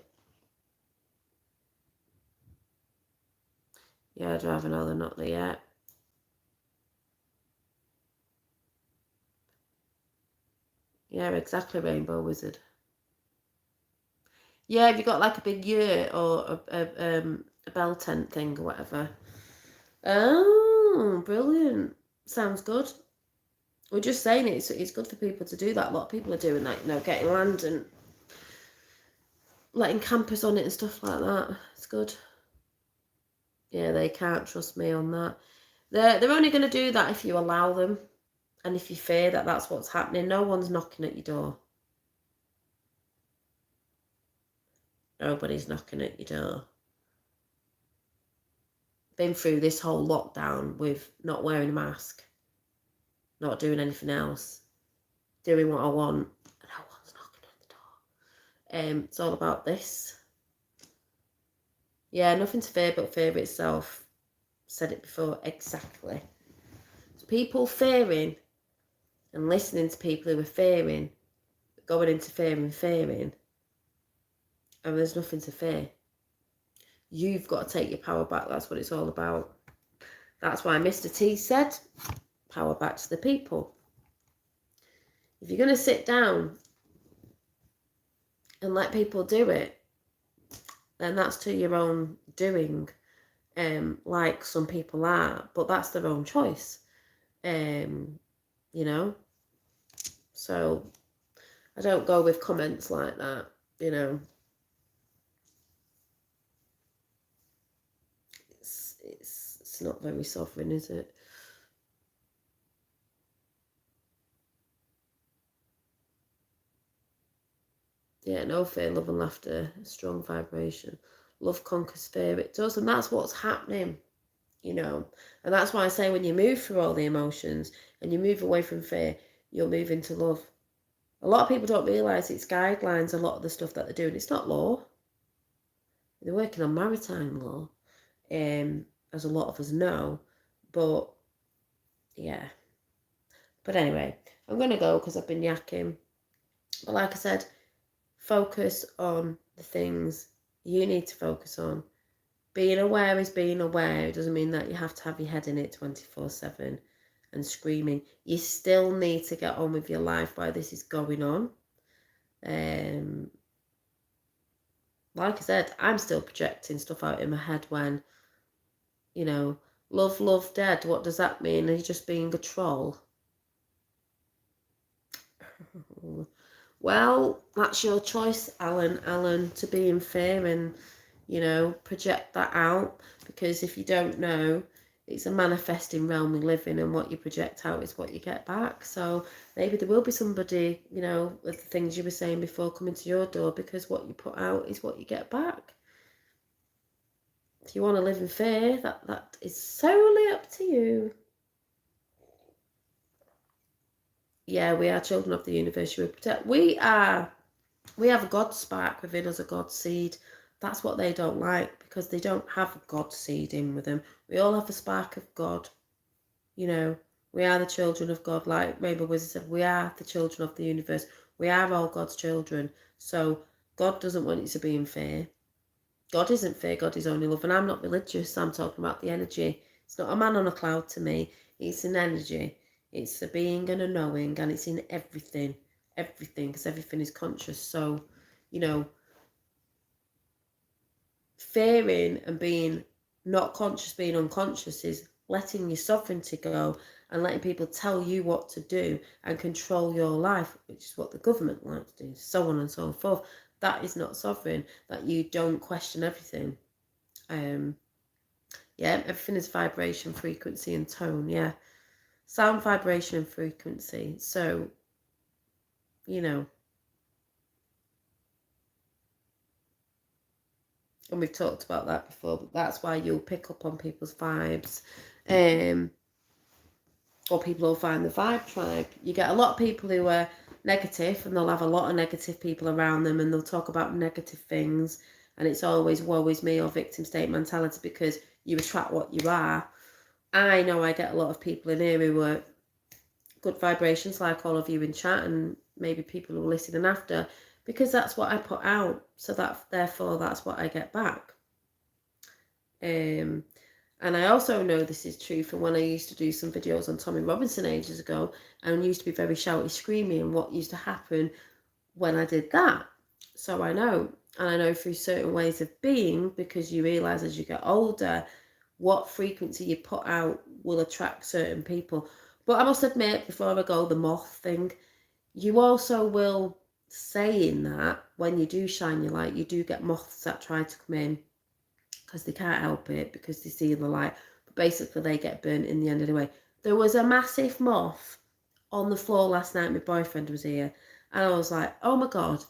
Yeah, I'd rather know they're not there yet. Yeah, exactly, Rainbow Wizard. Yeah, have you got like a big yurt or a bell tent thing or whatever? Oh, brilliant. Sounds good. We're just saying it's good for people to do that. A lot of people are doing that, you know, getting land and letting campers on it and stuff like that. It's good. Yeah, they can't trust me on that. They're only going to do that if you allow them, and if you fear that that's what's happening. No one's knocking at your door. Nobody's knocking at your door. been through this whole lockdown with not wearing a mask, not doing anything else, doing what I want, and no one's knocking on the door. It's all about this. Yeah, nothing to fear but fear itself. Said it before, exactly. So people fearing and listening to people who are fearing, going into fearing, and there's nothing to fear. You've got to take your power back. That's what it's all about. That's why Mr. T said, power back to the people. If you're going to sit down and let people do it, then that's to your own doing, like some people are, but that's their own choice, you know. So I don't go with comments like that, you know. It's not very sovereign, is it? Yeah, no fear, love and laughter, strong vibration. Love conquers fear, it does, and that's what's happening, you know. And that's why I say when you move through all the emotions and you move away from fear, you'll move into love. A lot of people don't realise it's guidelines, a lot of the stuff that they're doing. It's not law. They're working on maritime law, as a lot of us know. But, yeah. But anyway, I'm going to go because I've been yakking. But like I said, focus on the things you need to focus on. Being aware is being aware. It doesn't mean that you have to have your head in it 24/7 and screaming. You still need to get on with your life while this is going on. Like I said, I'm still projecting stuff out in my head when, you know, love, dead. What does that mean? Are you just being a troll? Well, that's your choice, Alan, to be in fear and, you know, project that out. Because if you don't know, it's a manifesting realm we live in, and what you project out is what you get back. So maybe there will be somebody, you know, with the things you were saying before, coming to your door, because what you put out is what you get back. If you want to live in fear, that is solely up to you. Yeah, we are children of the universe. We have a God spark within us, a God seed. That's what they don't like, because they don't have a God seed in with them. We all have a spark of God. You know, we are the children of God. Like Rainbow Wizard said, we are the children of the universe. We are all God's children. So God doesn't want you to be in fear. God isn't fear. God is only love. And I'm not religious. I'm talking about the energy. It's not a man on a cloud to me. It's an energy. It's a being and a knowing, and it's in everything, because everything is conscious. So, you know, fearing and being not conscious, being unconscious, is letting your sovereignty go and letting people tell you what to do and control your life, which is what the government like to do, so on and so forth. That is not sovereign, that you don't question everything. Yeah, everything is vibration, frequency and tone. Yeah, sound, vibration and frequency. So, you know, and we've talked about that before, but that's why you'll pick up on people's vibes, or people will find the vibe tribe. You get a lot of people who are negative, and they'll have a lot of negative people around them, and they'll talk about negative things, and it's always woe is me or victim state mentality, because you attract what you are. I know I get a lot of people in here who are good vibrations, like all of you in chat, and maybe people who are listening after, because that's what I put out. So therefore that's what I get back. And I also know this is true from when I used to do some videos on Tommy Robinson ages ago, and used to be very shouty, screamy, and what used to happen when I did that. So I know, and I know through certain ways of being, because you realise as you get older, what frequency you put out will attract certain people. But I must admit, before I go, the moth thing, you also will say in that, when you do shine your light, you do get moths that try to come in, because they can't help it, because they see the light. But basically, they get burnt in the end anyway. There was a massive moth on the floor last night. My boyfriend was here, and I was like, oh my God,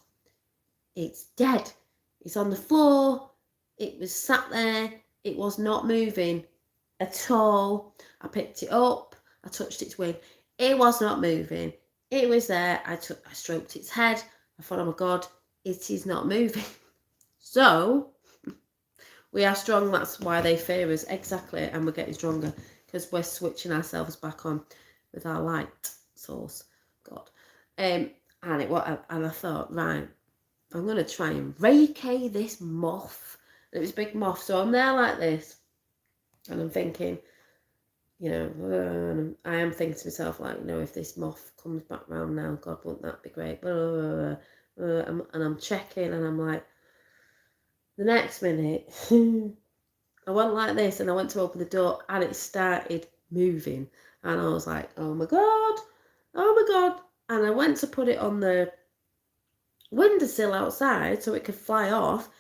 it's dead. It's on the floor. It was sat there. It was not moving. at all. I picked it up, I touched its wing. It was not moving. It was there. I stroked its head. I thought, oh my God, it is not moving. So we are strong. That's why they fear us. Exactly. And we're getting stronger because we're switching ourselves back on with our light source, God. And I thought, right, I'm going to try and reiki this moth. And it was a big moth. So I'm there like this. And I'm thinking, you know, I am thinking to myself, like, you know, if this moth comes back round now, God, wouldn't that be great? And I'm checking, and I'm like, the next minute, I went like this, and I went to open the door, and it started moving. And I was like, oh my God. And I went to put it on the windowsill outside so it could fly off.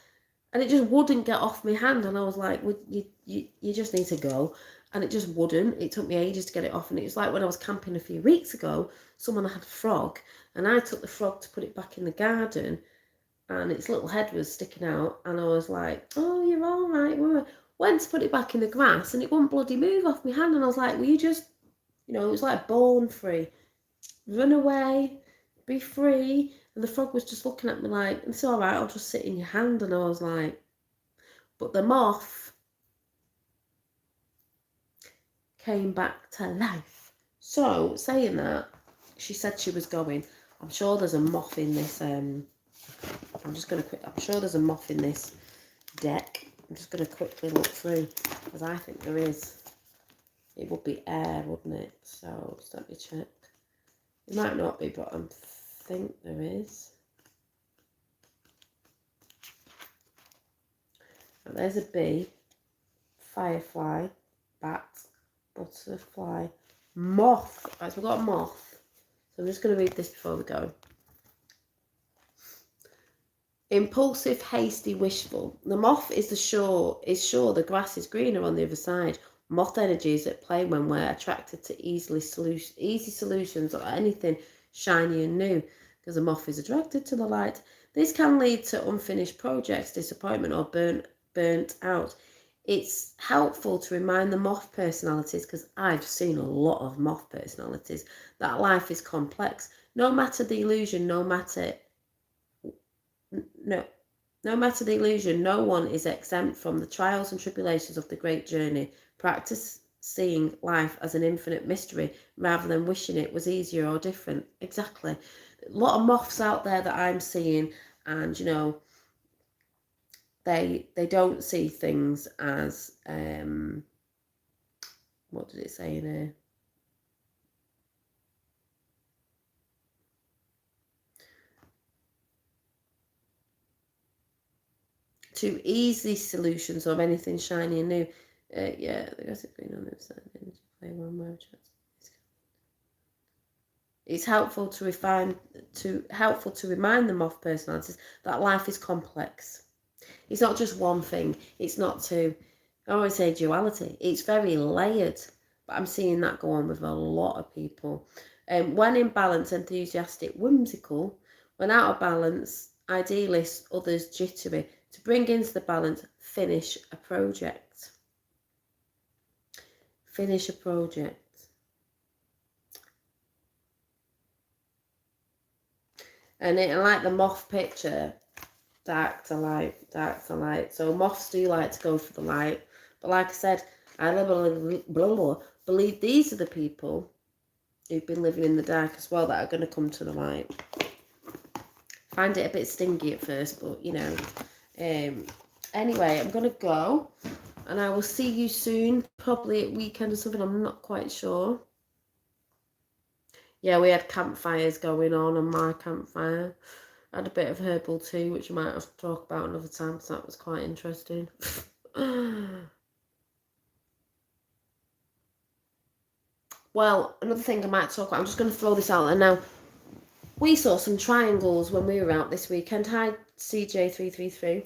And it just wouldn't get off my hand. And I was like, well, you just need to go. And it just wouldn't. It took me ages to get it off. And it was like when I was camping a few weeks ago, someone had a frog. And I took the frog to put it back in the garden. And its little head was sticking out. And I was like, oh, you're all right. Went to put it back in the grass. And it wouldn't bloody move off my hand. And I was like, will you just, you know, it was like born free. Run away. Be free. And the frog was just looking at me like, it's all right, I'll just sit in your hand. And I was like, but the moth came back to life. So, saying that, she said she was going. I'm sure there's a moth in this, I'm sure there's a moth in this deck. I'm just going to quickly look through, because I think there is. It would be air, wouldn't it? So, just let me check. It might not be, but I think there is. And there's a bee, firefly, bat, butterfly, moth. Right, so we've got a moth. So I'm just going to read this before we go. Impulsive, hasty, wishful. The moth is sure the grass is greener on the other side. Moth energy is at play when we're attracted to easy solutions or anything shiny and new, because the moth is attracted to the light. This can lead to unfinished projects, disappointment, or burnt out. It's helpful to remind the moth personalities, because I've seen a lot of moth personalities, that life is complex. No matter the illusion, no matter the illusion, no one is exempt from the trials and tribulations of the great journey. Practice seeing life as an infinite mystery rather than wishing it was easier or different. Exactly. A lot of moths out there that I'm seeing, and you know, they don't see things as what did it say in here? To easy solutions of anything shiny and new. Yeah, the grass is green on the other side. Play one more chance. It's helpful to remind the moth personalities that life is complex. It's not just one thing. It's not two. I always say duality. It's very layered. But I'm seeing that go on with a lot of people. When in balance, enthusiastic, whimsical. When out of balance, idealist, others jittery. To bring into the balance, finish a project. Finish a project. And like the moth picture, dark to light, dark to light. So moths do like to go for the light. But like I said, I believe these are the people who've been living in the dark as well that are going to come to the light. Find it a bit stingy at first, but you know. Anyway, I'm going to go. And I will see you soon. Probably at weekend or something. I'm not quite sure. Yeah, we had campfires going on my campfire. I had a bit of herbal tea, which I might have to talk about another time, because that was quite interesting. Well, another thing I might talk about, I'm just going to throw this out there now. We saw some triangles when we were out this weekend. Hi, CJ333.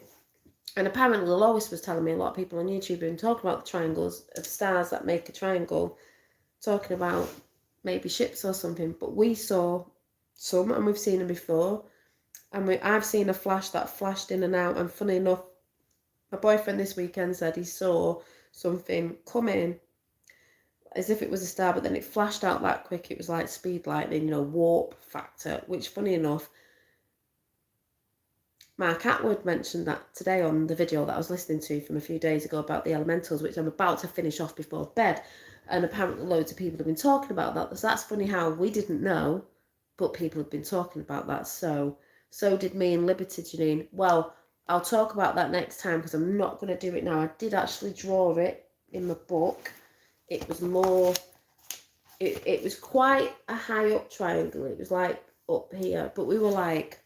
And apparently Lois was telling me a lot of people on YouTube have been talking about the triangles of stars that make a triangle, talking about maybe ships or something. But we saw some, and we've seen them before. And I've seen a flash that flashed in and out. And funny enough, my boyfriend this weekend said he saw something come in as if it was a star, but then it flashed out that quick. It was like speed lightning, you know, warp factor, which, funny enough, Mark Atwood mentioned that today on the video that I was listening to from a few days ago about the elementals, which I'm about to finish off before bed. And apparently loads of people have been talking about that. So that's funny how we didn't know, but people have been talking about that. So did me and Liberty, Janine. Well, I'll talk about that next time because I'm not going to do it now. I did actually draw it in my book. It was more, it was quite a high up triangle. It was like up here, but we were like,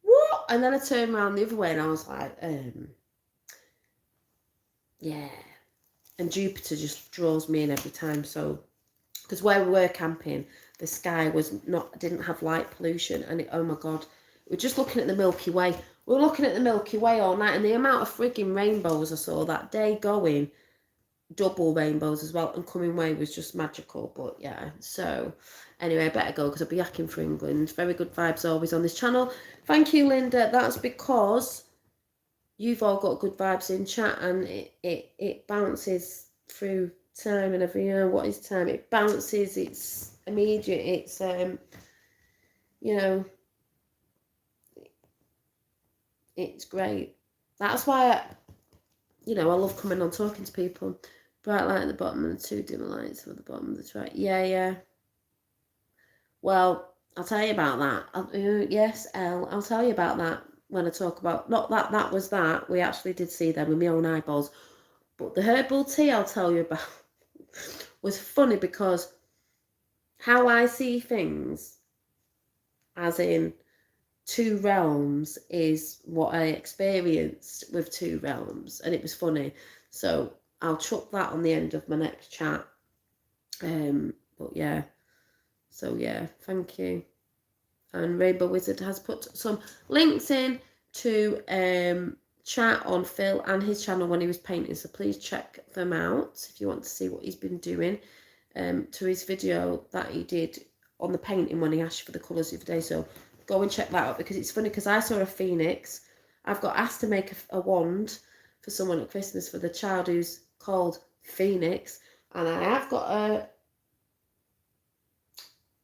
what? And then I turned around the other way and I was like, yeah. And Jupiter just draws me in every time. So, because where we were camping, the sky didn't have light pollution, and oh my God, we're just looking at the Milky Way. We were looking at the Milky Way all night, and the amount of frigging rainbows I saw that day going, double rainbows as well, and coming away was just magical. But yeah, so anyway, I better go because I'll be yakking for England. Very good vibes always on this channel. Thank you, Linda. That's because you've all got good vibes in chat, and it bounces through time and every year. What is time? It bounces. It's immediate. It's you know, it's great. That's why I love coming on talking to people. Bright light at the bottom and 2 dim lights at the bottom of the track. Yeah. Well, I'll tell you about that. Yes, I'll tell you about that when I talk about, not that was that. We actually did see them with my own eyeballs. But the herbal tea I'll tell you about was funny because how I see things, as in 2 realms, is what I experienced with 2 realms. And it was funny. So I'll chuck that on the end of my next chat. But yeah. So yeah, thank you. And Rainbow Wizard has put some links in to chat on Phil and his channel when he was painting. So please check them out if you want to see what he's been doing. To his video that he did on the painting when he asked you for the colours the other day. So go and check that out, because it's funny because I saw a phoenix. I've got asked to make a wand for someone at Christmas for the child who's called Phoenix, and I have got a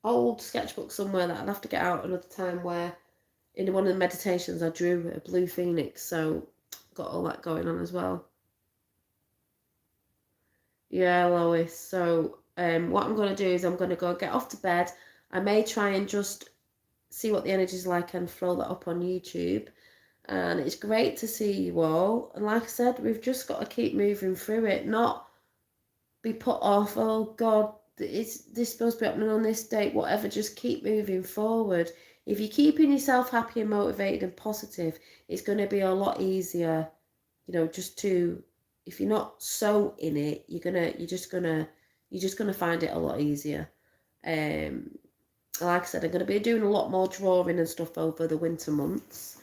old sketchbook somewhere that I'll have to get out another time, where in one of the meditations I drew a blue phoenix. So got all that going on as well. Yeah, Lois. So what I'm going to do is I'm going to go get off to bed. I may try and just see what the energy's like and throw that up on YouTube. And it's great to see you all. And like I said, we've just got to keep moving through it, not be put off. Oh God, is this supposed to be happening on this date? Whatever, just keep moving forward. If you're keeping yourself happy and motivated and positive, it's going to be a lot easier. If you're not so in it, you're just gonna find it a lot easier. Like I said, I'm going to be doing a lot more drawing and stuff over the winter months.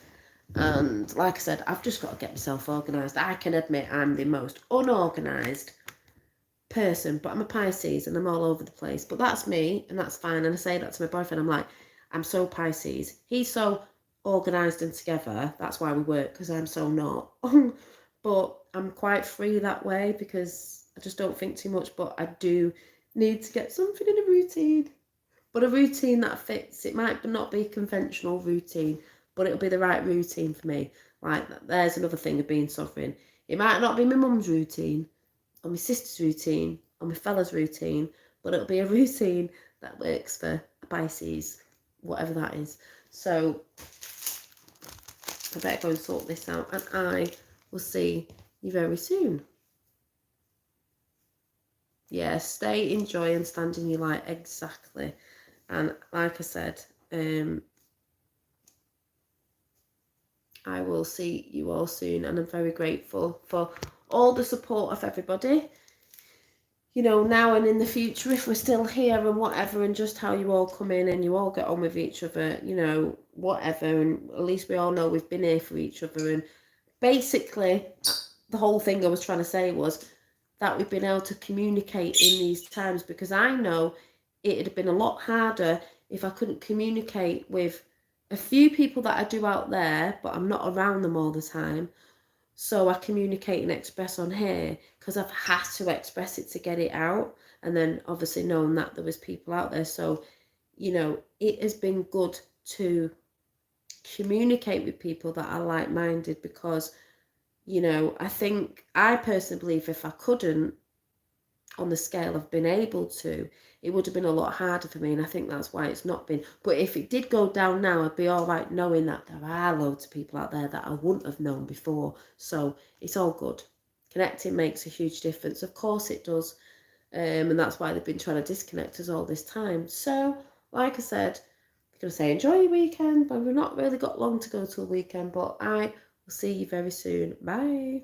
And like I said, I've just got to get myself organised. I can admit I'm the most unorganised person, but I'm a Pisces and I'm all over the place. But that's me, and that's fine. And I say that to my boyfriend. I'm like, I'm so Pisces. He's so organised and together. That's why we work, because I'm so not. But I'm quite free that way because I just don't think too much. But I do need to get something in a routine. But a routine that fits. It might not be a conventional routine, but it'll be the right routine for me. Like, there's another thing of being sovereign. It might not be my mum's routine, or my sister's routine, or my fella's routine, but it'll be a routine that works for a Pisces, whatever that is. So I better go and sort this out, and I will see you very soon. Yeah, stay, enjoy, and stand in your light. Exactly. And like I said, I will see you all soon, and I'm very grateful for all the support of everybody, now and in the future, if we're still here and whatever, and just how you all come in and you all get on with each other, whatever, and at least we all know we've been here for each other. And basically, the whole thing I was trying to say was that we've been able to communicate in these times, because I know it'd have been a lot harder if I couldn't communicate with a few people that I do out there, but I'm not around them all the time. So I communicate and express on here because I've had to express it to get it out. And then obviously knowing that there was people out there. So, you know, it has been good to communicate with people that are like-minded because, you know, I personally believe if I couldn't, on the scale of being able to, it would have been a lot harder for me, and I think that's why it's not been. But if it did go down now, I'd be all right knowing that there are loads of people out there that I wouldn't have known before. So it's all good. Connecting makes a huge difference. Of course it does. And that's why they've been trying to disconnect us all this time. So, like I said, I'm going to say enjoy your weekend, but we've not really got long to go till weekend, but I will see you very soon. Bye.